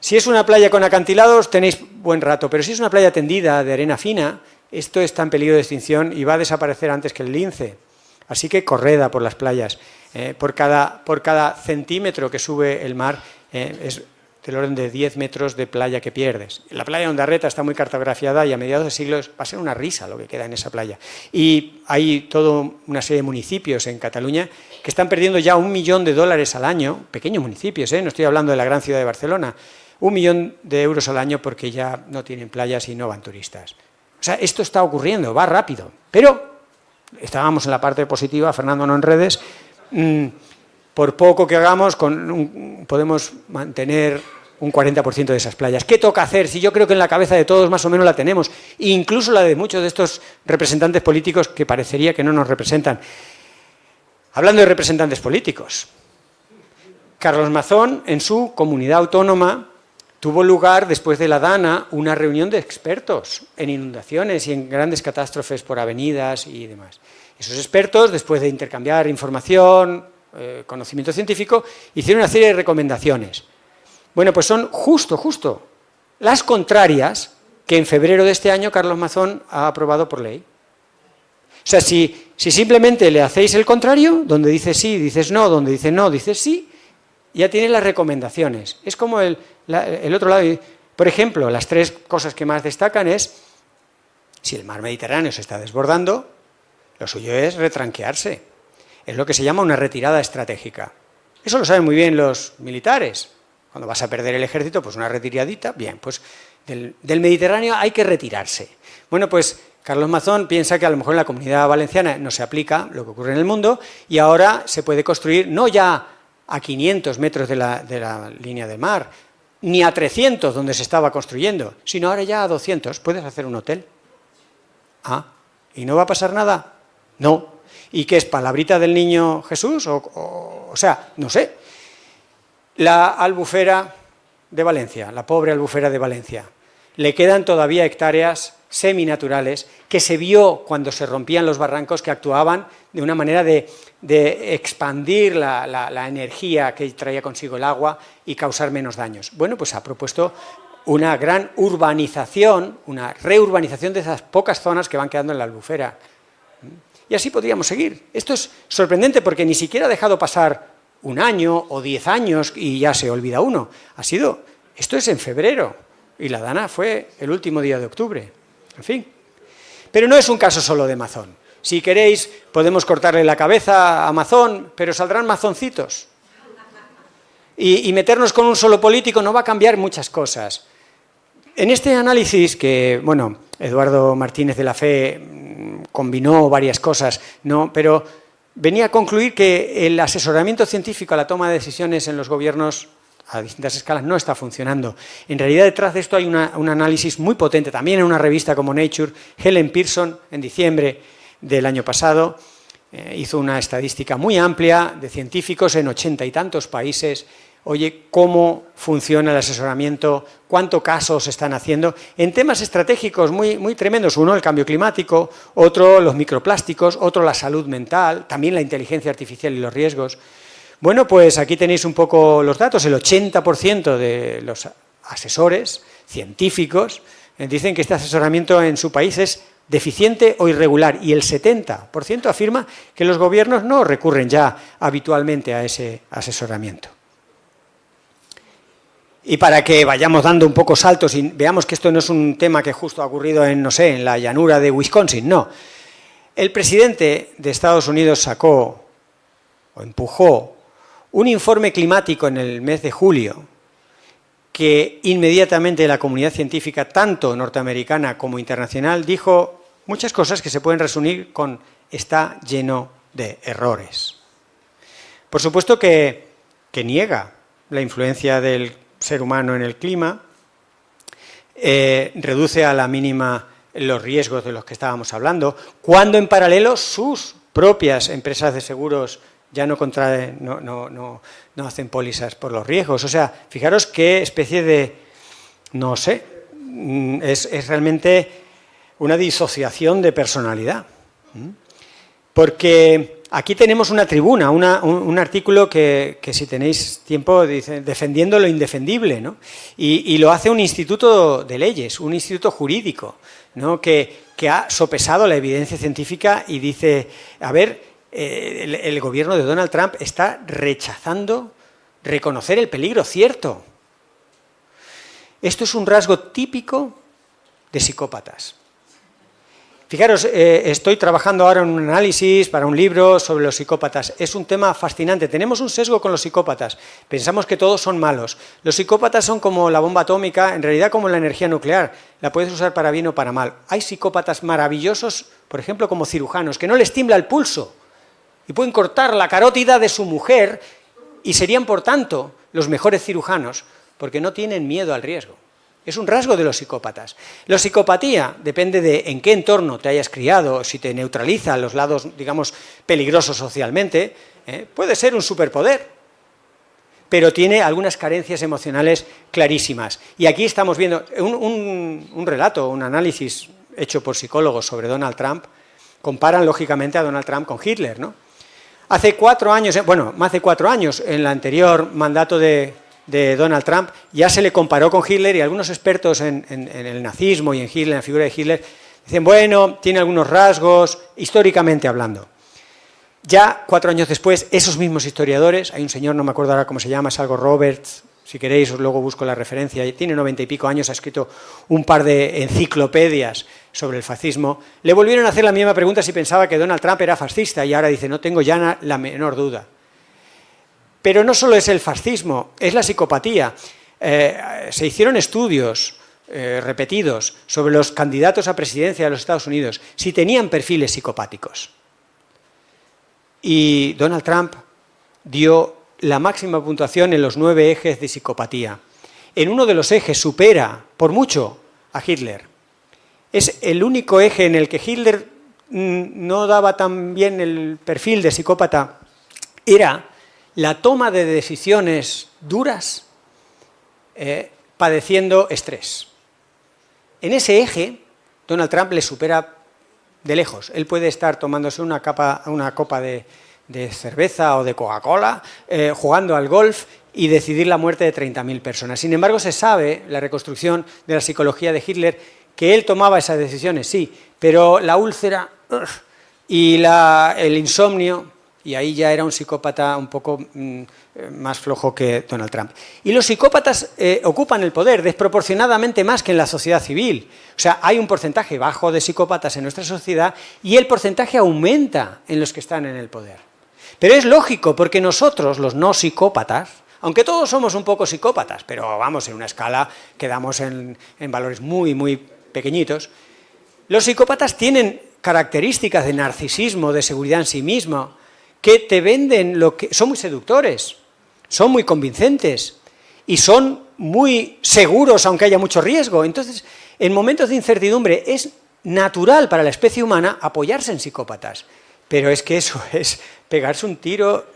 Si es una playa con acantilados, tenéis buen rato, pero si es una playa tendida de arena fina, esto está en peligro de extinción y va a desaparecer antes que el lince. Así que corred por las playas. Por cada centímetro que sube el mar es del orden de 10 metros de playa que pierdes. La playa de Ondarreta está muy cartografiada y a mediados de siglo va a ser una risa lo que queda en esa playa. Y hay toda una serie de municipios en Cataluña que están perdiendo ya $1 millón al año, pequeños municipios, no estoy hablando de la gran ciudad de Barcelona, €1 millón al año porque ya no tienen playas y no van turistas. O sea, esto está ocurriendo, va rápido, pero estábamos en la parte positiva, Fernando, no en redes. Por poco que hagamos, podemos mantener un 40% de esas playas. ¿Qué toca hacer? Si yo creo que en la cabeza de todos más o menos la tenemos, incluso la de muchos de estos representantes políticos que parecería que no nos representan. Hablando de representantes políticos, Carlos Mazón, en su comunidad autónoma, tuvo lugar, después de la Dana, una reunión de expertos en inundaciones y en grandes catástrofes por avenidas y demás. Esos expertos, después de intercambiar información, conocimiento científico, hicieron una serie de recomendaciones. Bueno, pues son justo las contrarias que en febrero de este año Carlos Mazón ha aprobado por ley. O sea, si simplemente le hacéis el contrario, donde dice sí, dices no, donde dice no, dices sí, ya tiene las recomendaciones. Es como el otro lado. Por ejemplo, las 3 cosas que más destacan es, si el mar Mediterráneo se está desbordando, lo suyo es retranquearse. Es lo que se llama una retirada estratégica. Eso lo saben muy bien los militares. Cuando vas a perder el ejército, pues una retiradita, bien, pues del Mediterráneo hay que retirarse. Bueno, pues Carlos Mazón piensa que a lo mejor en la Comunidad Valenciana no se aplica lo que ocurre en el mundo y ahora se puede construir no ya a 500 metros de la línea del mar, ni a 300 donde se estaba construyendo, sino ahora ya a 200. ¿Puedes hacer un hotel? Ah, ¿y no va a pasar nada? No. ¿Y qué es, palabrita del niño Jesús? O sea, no sé. La Albufera de Valencia, la pobre Albufera de Valencia, le quedan todavía hectáreas seminaturales que se vio cuando se rompían los barrancos, que actuaban de una manera de expandir la energía que traía consigo el agua y causar menos daños. Bueno, pues ha propuesto una gran urbanización, una reurbanización de esas pocas zonas que van quedando en la Albufera. Y así podríamos seguir. Esto es sorprendente porque ni siquiera ha dejado pasar un año o 10 años y ya se olvida uno. Esto es en febrero y la Dana fue el último día de octubre. En fin. Pero no es un caso solo de Mazón. Si queréis, podemos cortarle la cabeza a Mazón, pero saldrán mazoncitos. Y meternos con un solo político no va a cambiar muchas cosas. En este análisis que, bueno, Eduardo Martínez de la Fe combinó varias cosas, ¿no? Pero venía a concluir que el asesoramiento científico a la toma de decisiones en los gobiernos a distintas escalas no está funcionando. En realidad, detrás de esto hay un análisis muy potente, también en una revista como Nature. Helen Pearson, en diciembre del año pasado, hizo una estadística muy amplia de científicos en 80 y tantos países. Oye, cómo funciona el asesoramiento, cuántos casos se están haciendo en temas estratégicos muy tremendos. Uno, el cambio climático; otro, los microplásticos; otro, la salud mental; también la inteligencia artificial y los riesgos. Bueno, pues aquí tenéis un poco los datos. El 80% de los asesores científicos dicen que este asesoramiento en su país es deficiente o irregular, y el 70% afirma que los gobiernos no recurren ya habitualmente a ese asesoramiento. Y para que vayamos dando un poco saltos y veamos que esto no es un tema que justo ha ocurrido en, no sé, en la llanura de Wisconsin, no. El presidente de Estados Unidos sacó o empujó un informe climático en el mes de julio que inmediatamente la comunidad científica, tanto norteamericana como internacional, dijo muchas cosas que se pueden resumir con está lleno de errores. Por supuesto que niega la influencia del ser humano en el clima, reduce a la mínima los riesgos de los que estábamos hablando, cuando en paralelo sus propias empresas de seguros ya no hacen pólizas por los riesgos. O sea, fijaros qué especie de, no sé, es realmente una disociación de personalidad. Porque aquí tenemos una tribuna, un artículo que si tenéis tiempo, dice defendiendo lo indefendible, ¿no? Y lo hace un instituto de leyes, un instituto jurídico, ¿no? que ha sopesado la evidencia científica y dice, a ver, el gobierno de Donald Trump está rechazando reconocer el peligro cierto. Esto es un rasgo típico de psicópatas. Fijaros, estoy trabajando ahora en un análisis para un libro sobre los psicópatas. Es un tema fascinante. Tenemos un sesgo con los psicópatas. Pensamos que todos son malos. Los psicópatas son como la bomba atómica, en realidad como la energía nuclear. La puedes usar para bien o para mal. Hay psicópatas maravillosos, por ejemplo, como cirujanos, que no les tiembla el pulso y pueden cortar la carótida de su mujer y serían, por tanto, los mejores cirujanos porque no tienen miedo al riesgo. Es un rasgo de los psicópatas. La psicopatía depende de en qué entorno te hayas criado, si te neutraliza los lados, digamos, peligrosos socialmente, puede ser un superpoder, pero tiene algunas carencias emocionales clarísimas. Y aquí estamos viendo un relato, un análisis hecho por psicólogos sobre Donald Trump. Comparan, lógicamente, a Donald Trump con Hitler, ¿no? Hace 4 años, bueno, más de 4 años, en el anterior mandato de Donald Trump, ya se le comparó con Hitler, y algunos expertos en el nazismo y en Hitler, en la figura de Hitler, dicen, bueno, tiene algunos rasgos, históricamente hablando. Ya 4 años después, esos mismos historiadores, hay un señor, no me acuerdo ahora cómo se llama, es algo Roberts, si queréis luego busco la referencia, tiene 90 y pico años, ha escrito un par de enciclopedias sobre el fascismo, le volvieron a hacer la misma pregunta si pensaba que Donald Trump era fascista, y ahora dice, no tengo ya la menor duda. Pero no solo es el fascismo, es la psicopatía. Se hicieron estudios repetidos sobre los candidatos a presidencia de los Estados Unidos, si tenían perfiles psicopáticos. Y Donald Trump dio la máxima puntuación en los 9 ejes de psicopatía. En uno de los ejes supera, por mucho, a Hitler. Es el único eje en el que Hitler no daba tan bien el perfil de psicópata, era la toma de decisiones duras padeciendo estrés. En ese eje, Donald Trump le supera de lejos. Él puede estar tomándose una copa de cerveza o de Coca-Cola, jugando al golf y decidir la muerte de 30.000 personas. Sin embargo, se sabe, la reconstrucción de la psicología de Hitler, que él tomaba esas decisiones, sí, pero la úlcera y el insomnio, y ahí ya era un psicópata un poco más flojo que Donald Trump. Y los psicópatas ocupan el poder desproporcionadamente más que en la sociedad civil. O sea, hay un porcentaje bajo de psicópatas en nuestra sociedad y el porcentaje aumenta en los que están en el poder. Pero es lógico, porque nosotros, los no psicópatas, aunque todos somos un poco psicópatas, pero vamos en una escala que damos en valores muy, muy pequeñitos, los psicópatas tienen características de narcisismo, de seguridad en sí mismo, que te venden son muy seductores, son muy convincentes y son muy seguros aunque haya mucho riesgo. Entonces, en momentos de incertidumbre es natural para la especie humana apoyarse en psicópatas, pero es que eso es pegarse un tiro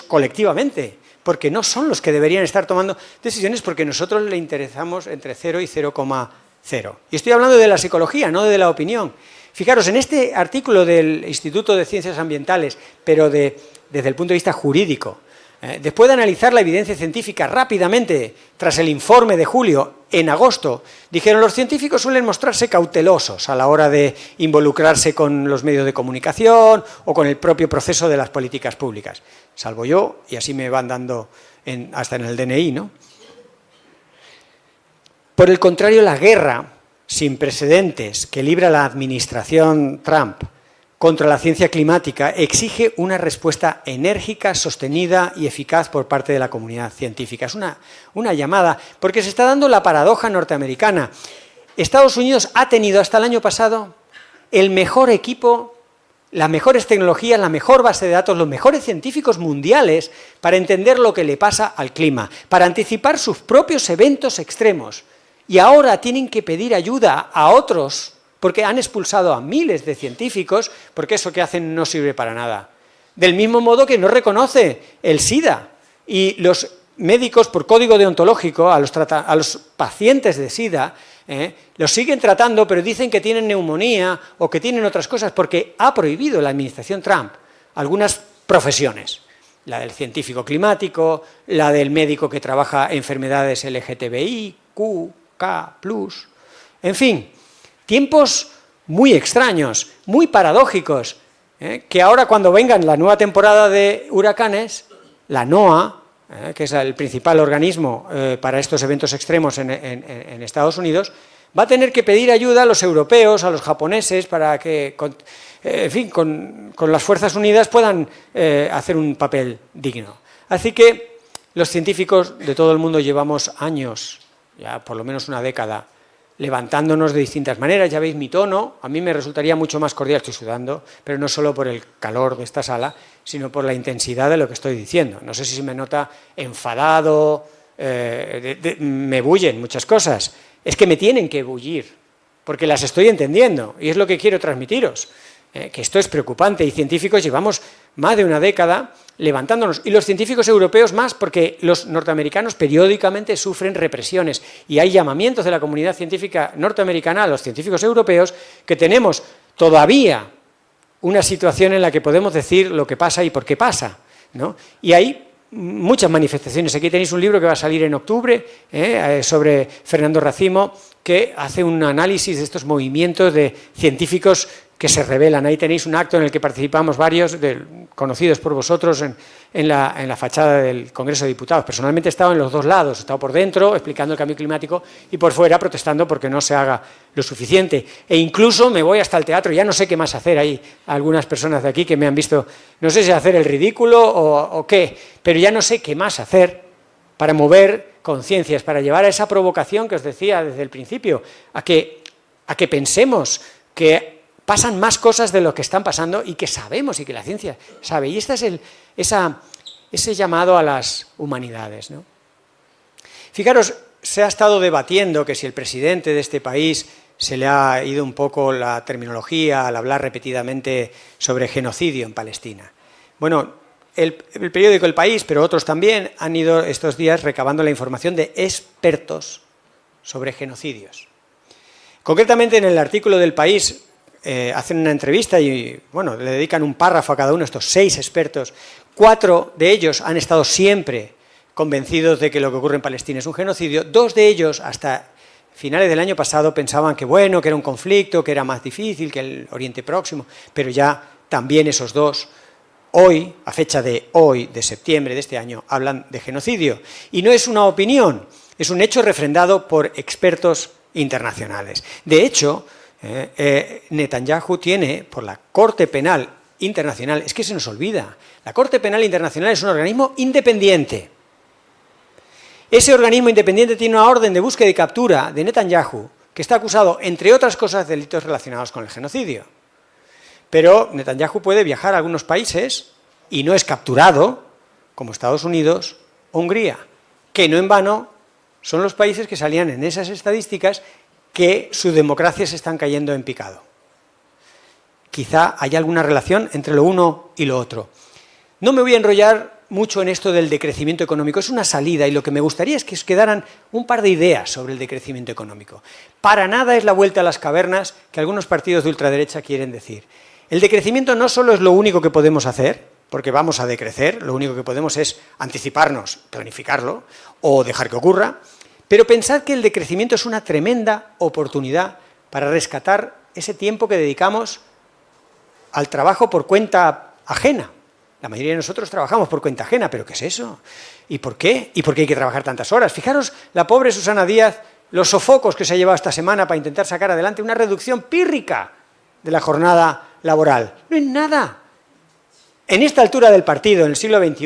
colectivamente, porque no son los que deberían estar tomando decisiones, porque nosotros le interesamos entre 0 y 0,0. Y estoy hablando de la psicología, no de la opinión. Fijaros, en este artículo del Instituto de Ciencias Ambientales, pero desde el punto de vista jurídico, después de analizar la evidencia científica rápidamente, tras el informe de julio, en agosto, dijeron: los científicos suelen mostrarse cautelosos a la hora de involucrarse con los medios de comunicación o con el propio proceso de las políticas públicas. Salvo yo, y así me van dando hasta en el DNI, ¿no? Por el contrario, la guerra sin precedentes que libra la administración Trump contra la ciencia climática exige una respuesta enérgica, sostenida y eficaz por parte de la comunidad científica. Es una llamada, porque se está dando la paradoja norteamericana. Estados Unidos ha tenido hasta el año pasado el mejor equipo, las mejores tecnologías, la mejor base de datos, los mejores científicos mundiales para entender lo que le pasa al clima, para anticipar sus propios eventos extremos. Y ahora tienen que pedir ayuda a otros, porque han expulsado a miles de científicos, porque eso que hacen no sirve para nada. Del mismo modo que no reconoce el SIDA. Y los médicos, por código deontológico, a los pacientes de SIDA, los siguen tratando, pero dicen que tienen neumonía o que tienen otras cosas, porque ha prohibido la administración Trump algunas profesiones. La del científico climático, la del médico que trabaja enfermedades LGTBI, Q, K+, en fin, tiempos muy extraños, muy paradójicos, que ahora cuando vengan la nueva temporada de huracanes, la NOAA, que es el principal organismo para estos eventos extremos en Estados Unidos, va a tener que pedir ayuda a los europeos, a los japoneses, para que, en fin, con las Fuerzas Unidas puedan hacer un papel digno. Así que los científicos de todo el mundo llevamos años, ya por lo menos una década, levantándonos de distintas maneras. Ya veis mi tono, a mí me resultaría mucho más cordial, estoy sudando, pero no solo por el calor de esta sala, sino por la intensidad de lo que estoy diciendo. No sé si se me nota enfadado, me bullen muchas cosas. Es que me tienen que bullir, porque las estoy entendiendo, y es lo que quiero transmitiros, que esto es preocupante, y científicos llevamos más de una década levantándonos, y los científicos europeos más, porque los norteamericanos periódicamente sufren represiones, y hay llamamientos de la comunidad científica norteamericana a los científicos europeos que tenemos todavía una situación en la que podemos decir lo que pasa y por qué pasa, ¿no? Y hay muchas manifestaciones. Aquí tenéis un libro que va a salir en octubre sobre Fernando Racimo, que hace un análisis de estos movimientos de científicos que se rebelan. Ahí tenéis un acto en el que participamos varios, conocidos por vosotros, en la fachada del Congreso de Diputados. Personalmente he estado en los dos lados, he estado por dentro explicando el cambio climático y por fuera protestando porque no se haga lo suficiente. E incluso me voy hasta el teatro, ya no sé qué más hacer. Hay algunas personas de aquí que me han visto, no sé si hacer el ridículo o qué, pero ya no sé qué más hacer para mover conciencias, para llevar a esa provocación que os decía desde el principio, a que pensemos que pasan más cosas de lo que están pasando y que sabemos y que la ciencia sabe. Y esta es ese llamado a las humanidades, ¿no? Fijaros, se ha estado debatiendo que si el presidente de este país se le ha ido un poco la terminología al hablar repetidamente sobre genocidio en Palestina. Bueno, el periódico El País, pero otros también, han ido estos días recabando la información de expertos sobre genocidios. Concretamente en el artículo del País hacen una entrevista y bueno, le dedican un párrafo a cada uno de estos 6 expertos. 4 de ellos han estado siempre convencidos de que lo que ocurre en Palestina es un genocidio. 2 de ellos, hasta finales del año pasado, pensaban que bueno, que era un conflicto, que era más difícil que el Oriente Próximo, pero ya también esos 2, hoy, a fecha de hoy, de septiembre de este año, hablan de genocidio. Y no es una opinión, es un hecho refrendado por expertos internacionales. De hecho, Netanyahu tiene, por la Corte Penal Internacional, es que se nos olvida, la Corte Penal Internacional es un organismo independiente. Ese organismo independiente tiene una orden de búsqueda y captura de Netanyahu, que está acusado, entre otras cosas, de delitos relacionados con el genocidio. Pero Netanyahu puede viajar a algunos países y no es capturado, como Estados Unidos o Hungría, que no en vano son los países que salían en esas estadísticas que sus democracias están cayendo en picado. Quizá haya alguna relación entre lo uno y lo otro. No me voy a enrollar mucho en esto del decrecimiento económico, es una salida y lo que me gustaría es que os quedaran un par de ideas sobre el decrecimiento económico. Para nada es la vuelta a las cavernas que algunos partidos de ultraderecha quieren decir. El decrecimiento no solo es lo único que podemos hacer, porque vamos a decrecer, lo único que podemos es anticiparnos, planificarlo o dejar que ocurra, pero pensad que el decrecimiento es una tremenda oportunidad para rescatar ese tiempo que dedicamos al trabajo por cuenta ajena. La mayoría de nosotros trabajamos por cuenta ajena, pero ¿qué es eso? ¿Y por qué? ¿Y por qué hay que trabajar tantas horas? Fijaros, la pobre Susana Díaz, los sofocos que se ha llevado esta semana para intentar sacar adelante una reducción pírrica de la jornada laboral. No es nada. En esta altura del partido, en el siglo XXI,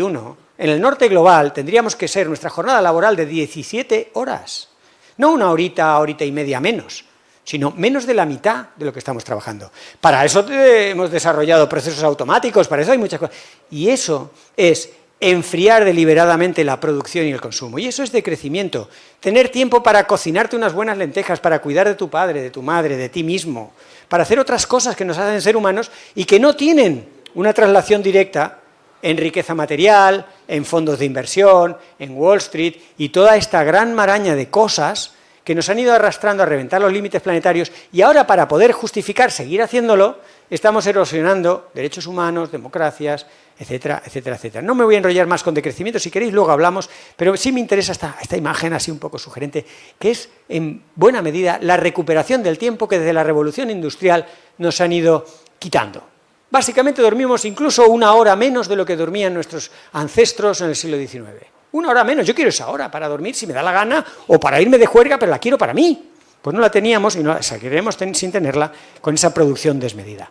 en el norte global, tendríamos que ser nuestra jornada laboral de 17 horas. No una horita, horita y media menos, sino menos de la mitad de lo que estamos trabajando. Para eso hemos desarrollado procesos automáticos, para eso hay muchas cosas. Y eso es enfriar deliberadamente la producción y el consumo. Y eso es decrecimiento. Tener tiempo para cocinarte unas buenas lentejas, para cuidar de tu padre, de tu madre, de ti mismo, para hacer otras cosas que nos hacen ser humanos y que no tienen una traslación directa en riqueza material, en fondos de inversión, en Wall Street y toda esta gran maraña de cosas que nos han ido arrastrando a reventar los límites planetarios y ahora para poder justificar seguir haciéndolo estamos erosionando derechos humanos, democracias, etcétera, etcétera, etcétera. No me voy a enrollar más con decrecimiento, si queréis luego hablamos, pero sí me interesa esta imagen así un poco sugerente, que es en buena medida la recuperación del tiempo que desde la revolución industrial nos han ido quitando. Básicamente dormimos incluso 1 hora menos de lo que dormían nuestros ancestros en el siglo XIX. 1 hora menos, yo quiero esa hora para dormir si me da la gana o para irme de juerga, pero la quiero para mí. Pues no la teníamos y no la seguiremos sin tenerla con esa producción desmedida.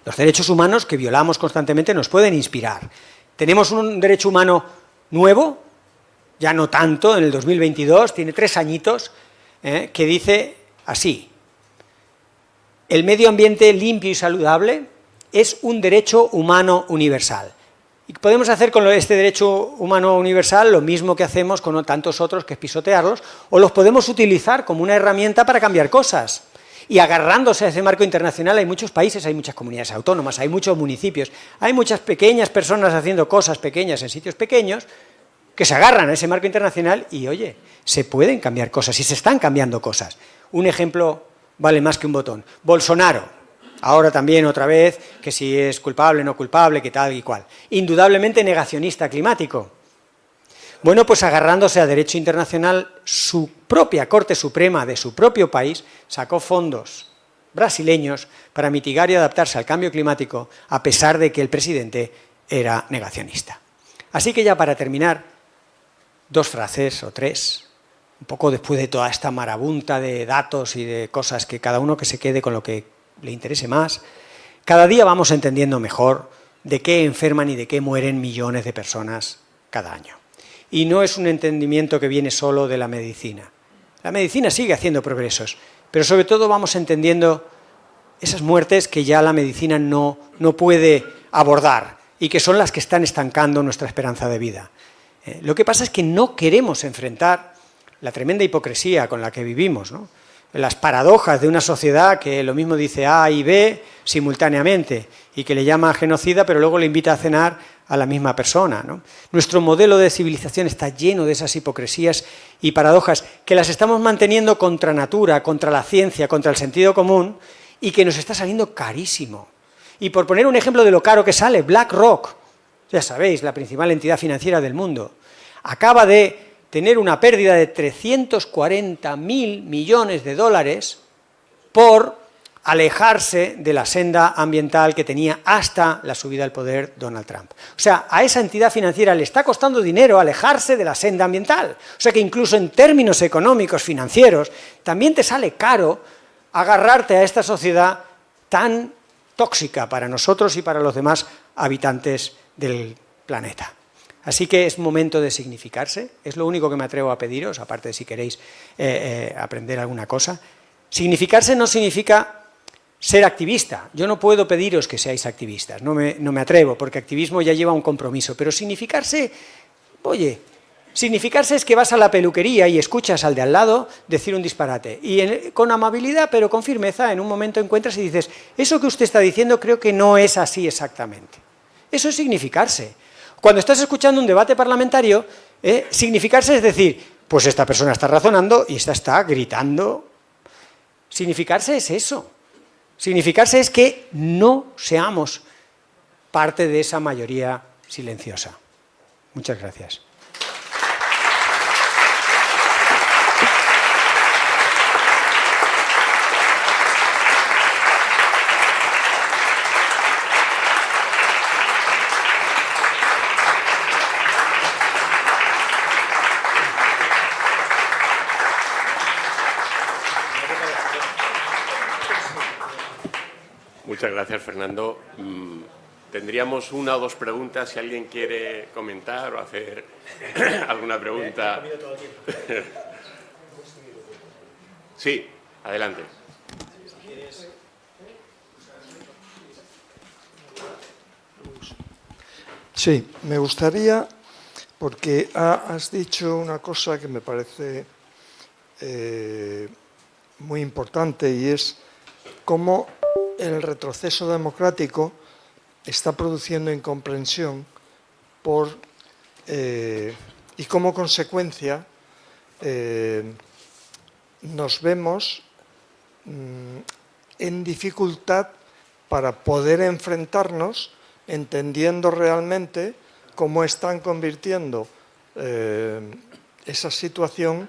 Los derechos humanos que violamos constantemente nos pueden inspirar. Tenemos un derecho humano nuevo, ya no tanto, en el 2022, tiene 3 añitos, que dice así: el medio ambiente limpio y saludable es un derecho humano universal. Y podemos hacer con este derecho humano universal lo mismo que hacemos con tantos otros, que es pisotearlos, o los podemos utilizar como una herramienta para cambiar cosas. Y agarrándose a ese marco internacional hay muchos países, hay muchas comunidades autónomas, hay muchos municipios, hay muchas pequeñas personas haciendo cosas pequeñas en sitios pequeños que se agarran a ese marco internacional y, oye, se pueden cambiar cosas y se están cambiando cosas. Un ejemplo vale más que un botón. Bolsonaro, ahora también otra vez, que si es culpable, no culpable, que tal y cual. Indudablemente negacionista climático. Bueno, pues agarrándose a derecho internacional, su propia Corte Suprema de su propio país sacó fondos brasileños para mitigar y adaptarse al cambio climático, a pesar de que el presidente era negacionista. Así que ya para terminar, 2 frases o 3, un poco después de toda esta marabunta de datos y de cosas que cada uno que se quede con lo que le interese más. Cada día vamos entendiendo mejor de qué enferman y de qué mueren millones de personas cada año. Y no es un entendimiento que viene solo de la medicina. La medicina sigue haciendo progresos, pero sobre todo vamos entendiendo esas muertes que ya la medicina no puede abordar. y que son las que están estancando nuestra esperanza de vida. Lo que pasa es que no queremos enfrentar la tremenda hipocresía con la que vivimos, ¿no? Las paradojas de una sociedad que lo mismo dice A y B simultáneamente y que le llama genocida, pero luego le invita a cenar a la misma persona, ¿no? Nuestro modelo de civilización está lleno de esas hipocresías y paradojas que las estamos manteniendo contra natura, contra la ciencia, contra el sentido común y que nos está saliendo carísimo. Y por poner un ejemplo de lo caro que sale, BlackRock, ya sabéis, la principal entidad financiera del mundo, acaba de tener una pérdida de 340.000 millones de dólares por alejarse de la senda ambiental que tenía hasta la subida al poder Donald Trump. O sea, a esa entidad financiera le está costando dinero alejarse de la senda ambiental. O sea que incluso en términos económicos, financieros, también te sale caro agarrarte a esta sociedad tan tóxica para nosotros y para los demás habitantes del planeta. Así que es momento de significarse, es lo único que me atrevo a pediros, aparte de si queréis aprender alguna cosa. Significarse no significa ser activista. Yo no puedo pediros que seáis activistas, no me atrevo, porque activismo ya lleva un compromiso, pero significarse, oye, significarse es que vas a la peluquería y escuchas al de al lado decir un disparate, y con amabilidad pero con firmeza en un momento encuentras y dices, eso que usted está diciendo creo que no es así exactamente. Eso es significarse. Cuando estás escuchando un debate parlamentario, significarse es decir, pues esta persona está razonando y esta está gritando. Significarse es eso. Significarse es que no seamos parte de esa mayoría silenciosa. Muchas gracias. Muchas gracias, Fernando. Tendríamos una o dos preguntas, si alguien quiere comentar o hacer alguna pregunta. Sí, adelante. Sí, me gustaría, porque has dicho una cosa que me parece muy importante y es cómo el retroceso democrático está produciendo incomprensión y como consecuencia nos vemos en dificultad para poder enfrentarnos entendiendo realmente cómo están convirtiendo esa situación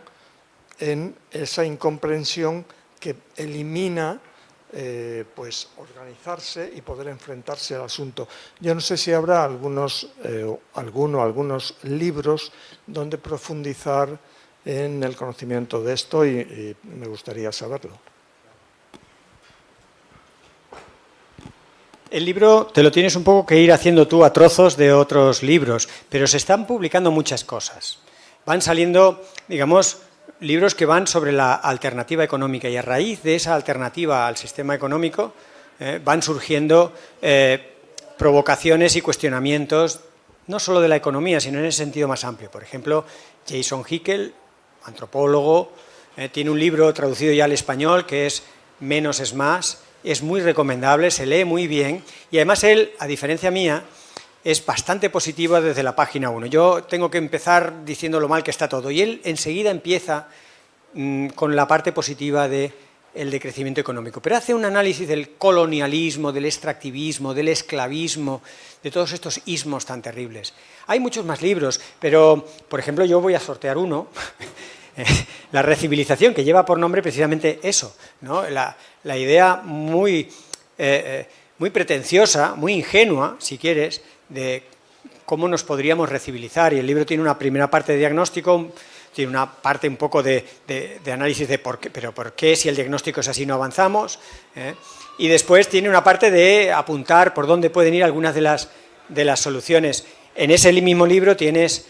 en esa incomprensión que elimina pues organizarse y poder enfrentarse al asunto. Yo no sé si habrá algunos libros donde profundizar en el conocimiento de esto y me gustaría saberlo. El libro te lo tienes un poco que ir haciendo tú a trozos de otros libros, pero se están publicando muchas cosas. Van saliendo, digamos, libros que van sobre la alternativa económica y a raíz de esa alternativa al sistema económico van surgiendo provocaciones y cuestionamientos no solo de la economía, sino en ese sentido más amplio. Por ejemplo, Jason Hickel, antropólogo, tiene un libro traducido ya al español que es Menos es más, es muy recomendable, se lee muy bien y además él, a diferencia mía, es bastante positiva desde la página 1. Yo tengo que empezar diciendo lo mal que está todo y él enseguida empieza con la parte positiva del decrecimiento económico. Pero hace un análisis del colonialismo, del extractivismo, del esclavismo, de todos estos ismos tan terribles. Hay muchos más libros, pero, por ejemplo, yo voy a sortear uno, La recivilización, que lleva por nombre precisamente eso, ¿no? La idea muy pretenciosa, muy ingenua, si quieres, de cómo nos podríamos recivilizar. Y el libro tiene una primera parte de diagnóstico, tiene una parte un poco de análisis de por qué, pero por qué si el diagnóstico es así no avanzamos, y después tiene una parte de apuntar por dónde pueden ir algunas de las soluciones. En ese mismo libro tienes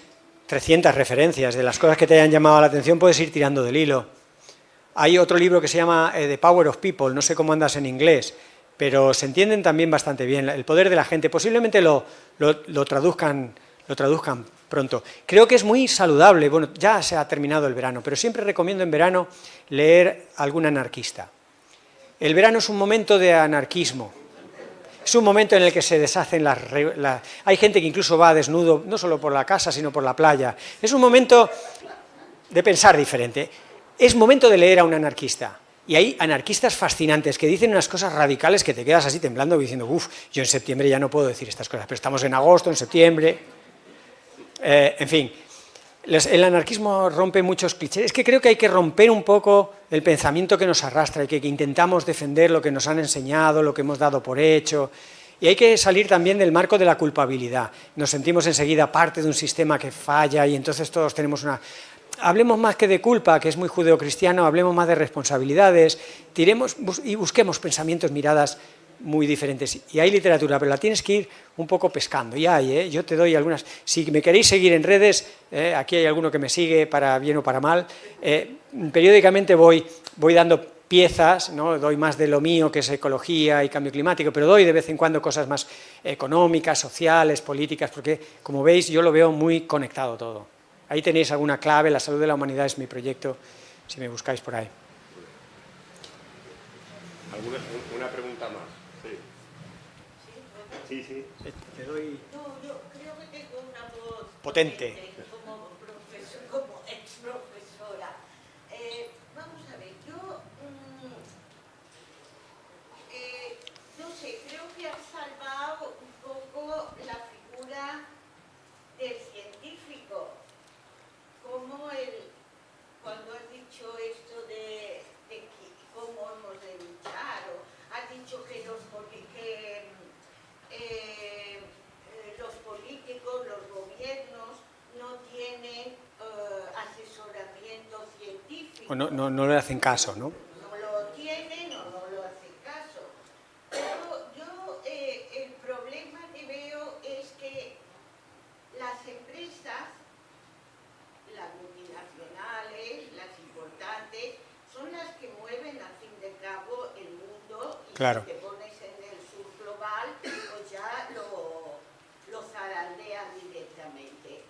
300 referencias, de las cosas que te hayan llamado la atención puedes ir tirando del hilo. Hay otro libro que se llama The Power of People, no sé cómo andas en inglés, pero se entienden también bastante bien. El poder de la gente, posiblemente lo traduzcan pronto. Creo que es muy saludable, bueno, ya se ha terminado el verano, pero siempre recomiendo en verano leer algún anarquista. El verano es un momento de anarquismo. Es un momento en el que se deshacen hay gente que incluso va desnudo, no solo por la casa, sino por la playa. Es un momento de pensar diferente. Es momento de leer a un anarquista. Y hay anarquistas fascinantes que dicen unas cosas radicales que te quedas así temblando diciendo, uff, yo en septiembre ya no puedo decir estas cosas, pero estamos en agosto, en septiembre. En fin, el anarquismo rompe muchos clichés. Es que creo que hay que romper un poco el pensamiento que nos arrastra y que intentamos defender lo que nos han enseñado, lo que hemos dado por hecho. Y hay que salir también del marco de la culpabilidad. Nos sentimos enseguida parte de un sistema que falla y entonces todos tenemos una... Hablemos más que de culpa, que es muy judeocristiano, hablemos más de responsabilidades, tiremos y busquemos pensamientos, miradas muy diferentes. Y hay literatura, pero la tienes que ir un poco pescando. Y hay, yo te doy algunas. Si me queréis seguir en redes, aquí hay alguno que me sigue para bien o para mal. Periódicamente voy dando piezas, ¿no? Doy más de lo mío, que es ecología y cambio climático, pero doy de vez en cuando cosas más económicas, sociales, políticas, porque, como veis, yo lo veo muy conectado todo. Ahí tenéis alguna clave, La salud de la humanidad es mi proyecto, si me buscáis por ahí. ¿Una pregunta más? Sí. Sí. Te doy... No, yo creo que tengo una voz potente. Como ex profesora. Vamos a ver, yo no sé, creo que has salvado un poco la figura del científico. Como cuando has dicho esto de cómo hemos de luchar, o has dicho que los políticos, los gobiernos no tienen asesoramiento científico. O no le hacen caso, ¿no? No lo tienen o no lo hacen caso. Pero yo el problema que veo es que las empresas, las multinacionales, las importantes, son las que mueven al fin de cabo el mundo y claro. Si te pones en el sur global, pues ya lo zarandean directamente.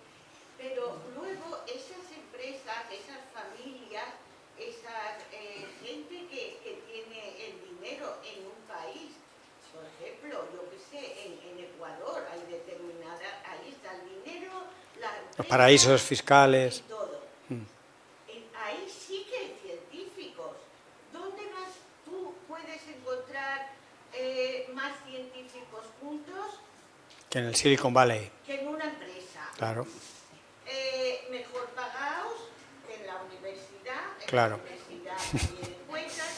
Pero luego esas empresas, esas familias, esa gente que tiene el dinero en un país, por ejemplo, yo que sé, en Ecuador hay determinada, ahí está el dinero, los paraísos fiscales. Y todo. Ahí sí que hay científicos. ¿Dónde más tú puedes encontrar más científicos juntos? Que en el Silicon Valley. Que en una empresa. Claro. Mejor pagados que en la universidad. Claro. En la universidad también cuentan,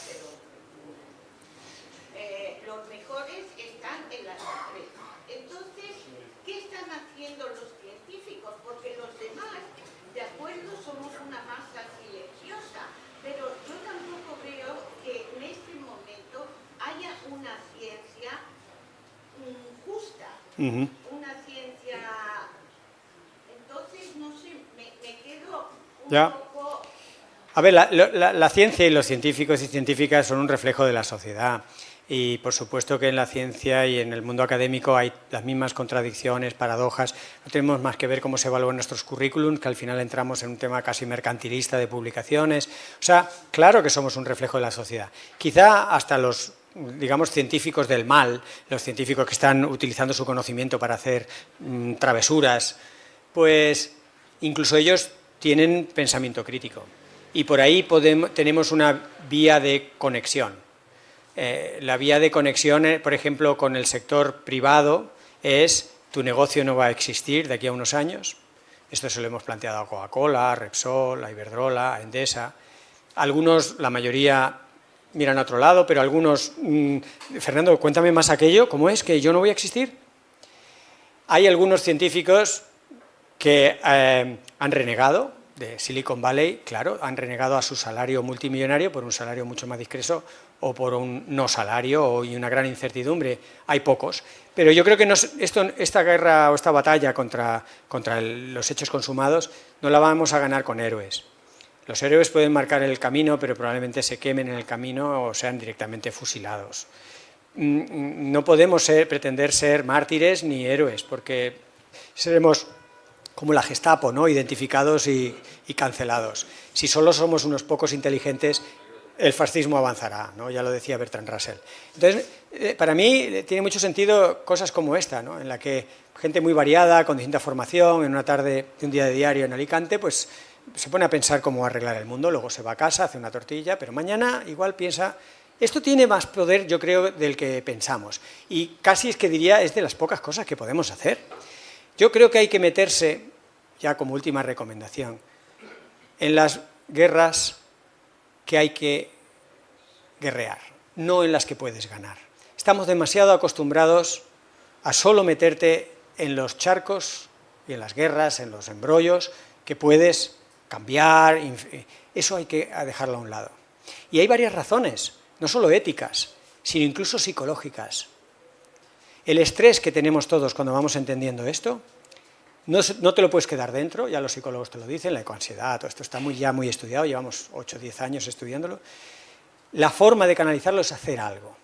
pero los mejores están en las empresas. Entonces, ¿qué están haciendo los científicos? Porque los demás, de acuerdo, somos una masa silenciosa, pero yo tampoco veo que en este momento haya una ciencia justa, una ciencia... Entonces, no sé, me quedo un poco... A ver, la ciencia y los científicos y científicas son un reflejo de la sociedad. Y por supuesto que en la ciencia y en el mundo académico hay las mismas contradicciones, paradojas. No tenemos más que ver cómo se evalúan nuestros currículums, que al final entramos en un tema casi mercantilista de publicaciones. O sea, claro que somos un reflejo de la sociedad. Quizá hasta los, digamos, científicos del mal, los científicos que están utilizando su conocimiento para hacer travesuras, pues incluso ellos tienen pensamiento crítico. Y por ahí tenemos una vía de conexión. La vía de conexión, por ejemplo, con el sector privado es: tu negocio no va a existir de aquí a unos años. Esto se lo hemos planteado a Coca-Cola, a Repsol, a Iberdrola, a Endesa. Algunos, la mayoría, miran a otro lado, pero algunos... Fernando, cuéntame más aquello. ¿Cómo es que yo no voy a existir? Hay algunos científicos que han renegado de Silicon Valley, claro, han renegado a su salario multimillonario por un salario mucho más discreto o por un no salario y una gran incertidumbre. Hay pocos. Pero yo creo que esta guerra o esta batalla contra los hechos consumados no la vamos a ganar con héroes. Los héroes pueden marcar el camino, pero probablemente se quemen en el camino o sean directamente fusilados. no podemos pretender ser mártires ni héroes, porque seremos como la Gestapo, ¿no? Identificados y cancelados. Si solo somos unos pocos inteligentes, el fascismo avanzará, ¿no? Ya lo decía Bertrand Russell. Entonces, para mí tiene mucho sentido cosas como esta, ¿no? En la que gente muy variada, con distinta formación, en una tarde de un día de diario en Alicante, pues se pone a pensar cómo arreglar el mundo, luego se va a casa, hace una tortilla, pero mañana igual piensa... Esto tiene más poder, yo creo, del que pensamos. Y casi es que diría, es de las pocas cosas que podemos hacer. Yo creo que hay que meterse, ya como última recomendación, en las guerras que hay que guerrear, no en las que puedes ganar. Estamos demasiado acostumbrados a solo meterte en los charcos y en las guerras, en los embrollos, que puedes cambiar. Eso hay que dejarlo a un lado. Y hay varias razones, no solo éticas, sino incluso psicológicas. El estrés que tenemos todos cuando vamos entendiendo esto, no te lo puedes quedar dentro, ya los psicólogos te lo dicen, la ecoansiedad, todo esto está ya muy estudiado, llevamos 8 o 10 años estudiándolo. La forma de canalizarlo es hacer algo.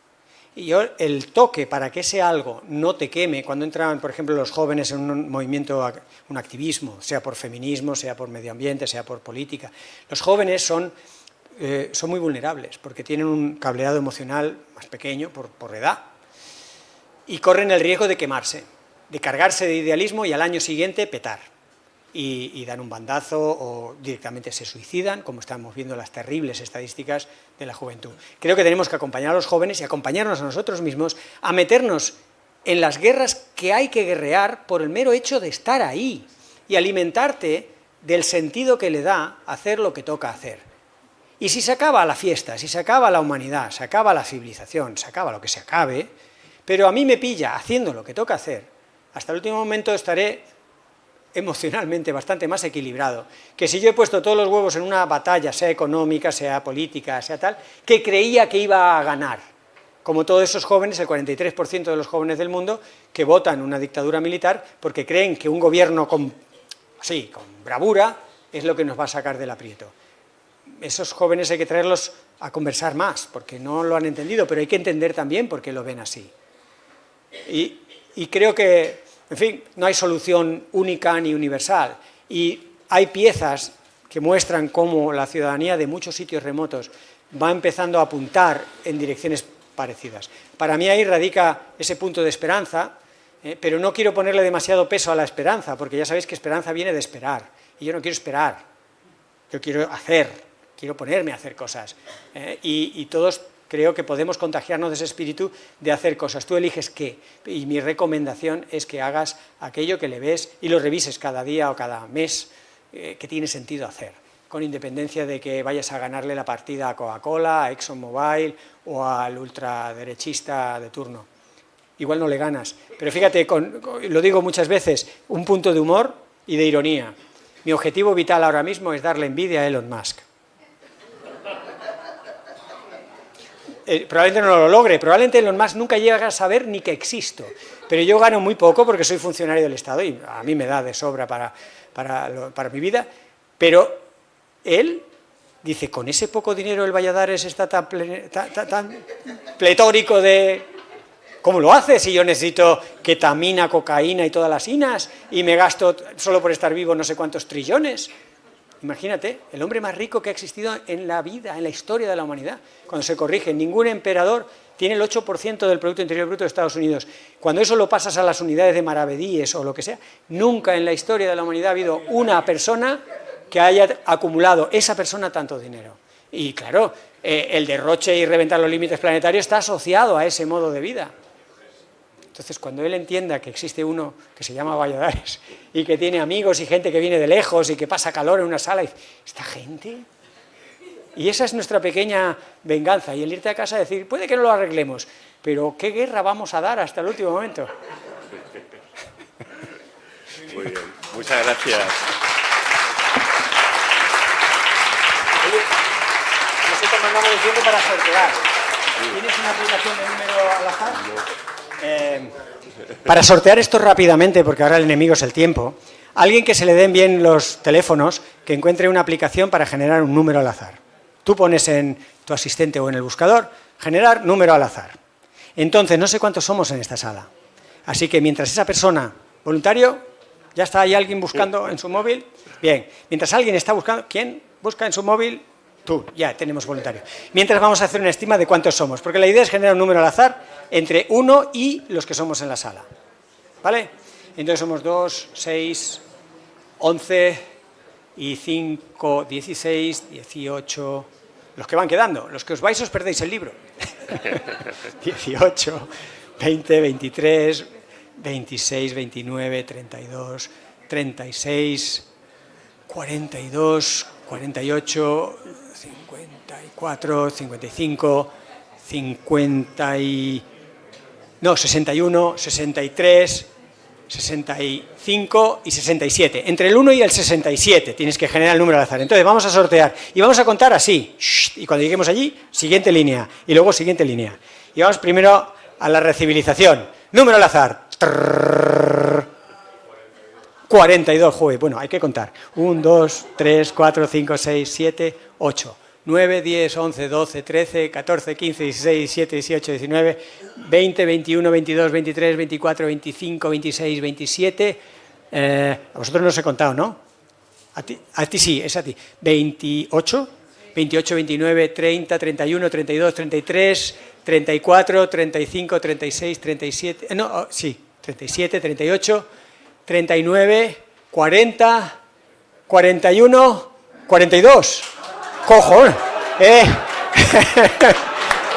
Y el toque para que ese algo no te queme, cuando entran, por ejemplo, los jóvenes en un movimiento, un activismo, sea por feminismo, sea por medio ambiente, sea por política, los jóvenes son muy vulnerables porque tienen un cableado emocional más pequeño por edad y corren el riesgo de quemarse, de cargarse de idealismo y al año siguiente petar y dan un bandazo o directamente se suicidan, como estamos viendo las terribles estadísticas de la juventud. Creo que tenemos que acompañar a los jóvenes y acompañarnos a nosotros mismos a meternos en las guerras que hay que guerrear por el mero hecho de estar ahí y alimentarte del sentido que le da hacer lo que toca hacer. Y si se acaba la fiesta, si se acaba la humanidad, se acaba la civilización, se acaba lo que se acabe, pero a mí me pilla haciendo lo que toca hacer, hasta el último momento estaré emocionalmente bastante más equilibrado que si yo he puesto todos los huevos en una batalla, sea económica, sea política, sea tal, que creía que iba a ganar. Como todos esos jóvenes, el 43% de los jóvenes del mundo, que votan una dictadura militar porque creen que un gobierno con bravura es lo que nos va a sacar del aprieto. Esos jóvenes hay que traerlos a conversar más, porque no lo han entendido, pero hay que entender también por qué lo ven así. Y creo que, en fin, no hay solución única ni universal. Y hay piezas que muestran cómo la ciudadanía de muchos sitios remotos va empezando a apuntar en direcciones parecidas. Para mí ahí radica ese punto de esperanza, pero no quiero ponerle demasiado peso a la esperanza, porque ya sabéis que esperanza viene de esperar. Y yo no quiero esperar, yo quiero hacer, quiero ponerme a hacer cosas. Y todos creo que podemos contagiarnos de ese espíritu de hacer cosas. Tú eliges qué. Y mi recomendación es que hagas aquello que le ves y lo revises cada día o cada mes que tiene sentido hacer, con independencia de que vayas a ganarle la partida a Coca-Cola, a ExxonMobil o al ultraderechista de turno. Igual no le ganas. Pero fíjate, lo digo muchas veces, un punto de humor y de ironía. Mi objetivo vital ahora mismo es darle envidia a Elon Musk. Probablemente no lo logre, probablemente Elon Musk nunca llega a saber ni que existo, pero yo gano muy poco porque soy funcionario del Estado y a mí me da de sobra para mi vida, pero él dice, con ese poco dinero el Valladares está tan pletórico de... ¿Cómo lo hace si yo necesito ketamina, cocaína y todas las inas y me gasto solo por estar vivo no sé cuántos trillones? Imagínate, el hombre más rico que ha existido en la vida, en la historia de la humanidad. Cuando se corrige, ningún emperador tiene el 8% del Producto Interior Bruto de Estados Unidos. Cuando eso lo pasas a las unidades de maravedíes o lo que sea, nunca en la historia de la humanidad ha habido una persona que haya acumulado esa persona tanto dinero. Y claro, el derroche y reventar los límites planetarios está asociado a ese modo de vida. Entonces, cuando él entienda que existe uno que se llama Valladares y que tiene amigos y gente que viene de lejos y que pasa calor en una sala, y dice, ¿esta gente? Y esa es nuestra pequeña venganza. Y el irte a casa y decir, puede que no lo arreglemos, pero ¿qué guerra vamos a dar hasta el último momento? Muy bien, muchas gracias. Oye, nosotros mandamos el tiempo para sortear. ¿Tienes una aplicación de número al azar? Para sortear esto rápidamente, porque ahora el enemigo es el tiempo, alguien que se le den bien los teléfonos, que encuentre una aplicación para generar un número al azar. Tú pones en tu asistente o en el buscador, generar número al azar. Entonces, no sé cuántos somos en esta sala. Así que mientras esa persona, voluntario, ¿ya está ahí alguien buscando en su móvil? Bien, mientras alguien está buscando, ¿quién busca en su móvil? Tú, ya tenemos voluntario. Mientras vamos a hacer una estima de cuántos somos, porque la idea es generar un número al azar entre 1 y los que somos en la sala. ¿Vale? Entonces somos 2, 6, 11 y 5, 16, 18... Los que van quedando, los que os vais os perdéis el libro. 18, 20, 23, 26, 29, 32, 36, 42, 48, 54, 55, 61, 63, 65 y 67. Entre el 1 y el 67 tienes que generar el número al azar. Entonces vamos a sortear y vamos a contar así. Y cuando lleguemos allí, siguiente línea. Y luego siguiente línea. Y vamos primero a la recivilización. Número al azar. 42, joder, bueno, hay que contar. 1, 2, 3, 4, 5, 6, 7, 8. 9, 10, 11, 12, 13, 14, 15, 16, 17, 18, 19, 20, 21, 22, 23, 24, 25, 26, 27. A vosotros no os he contado, ¿no? A ti sí, es a ti. 28, 28, 29, 30, 31, 32, 33, 34, 35, 36, 37... No, sí, 37, 38, 39, 40, 41, 42... ¡Cojón!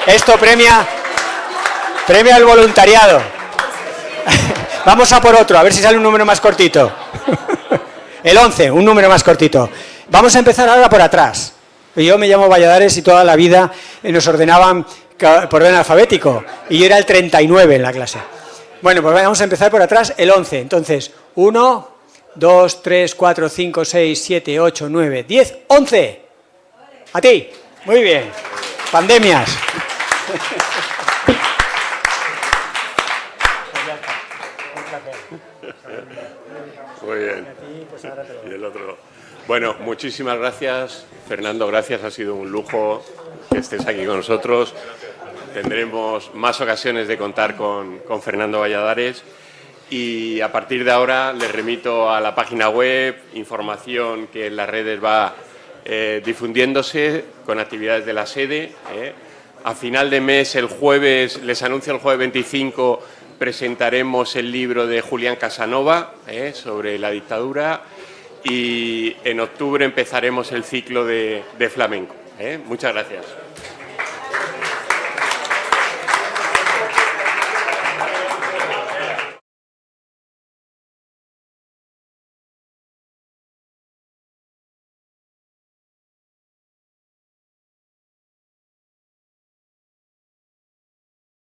Esto premia el voluntariado. Vamos a por otro, a ver si sale un número más cortito. El 11, un número más cortito. Vamos a empezar ahora por atrás. Yo me llamo Valladares y toda la vida nos ordenaban por orden alfabético. Y yo era el 39 en la clase. Bueno, pues vamos a empezar por atrás, el 11. Entonces, 1, 2, 3, 4, 5, 6, 7, 8, 9, 10, 11. A ti, muy bien. Pandemias. Muy bien. Y el otro. Bueno, muchísimas gracias, Fernando, gracias. Ha sido un lujo que estés aquí con nosotros. Tendremos más ocasiones de contar con Fernando Valladares. Y a partir de ahora les remito a la página web, información que en las redes va difundiéndose con actividades de la sede. A final de mes, el jueves, les anuncio el jueves 25, presentaremos el libro de Julián Casanova sobre la dictadura y en octubre empezaremos el ciclo de flamenco. Muchas gracias.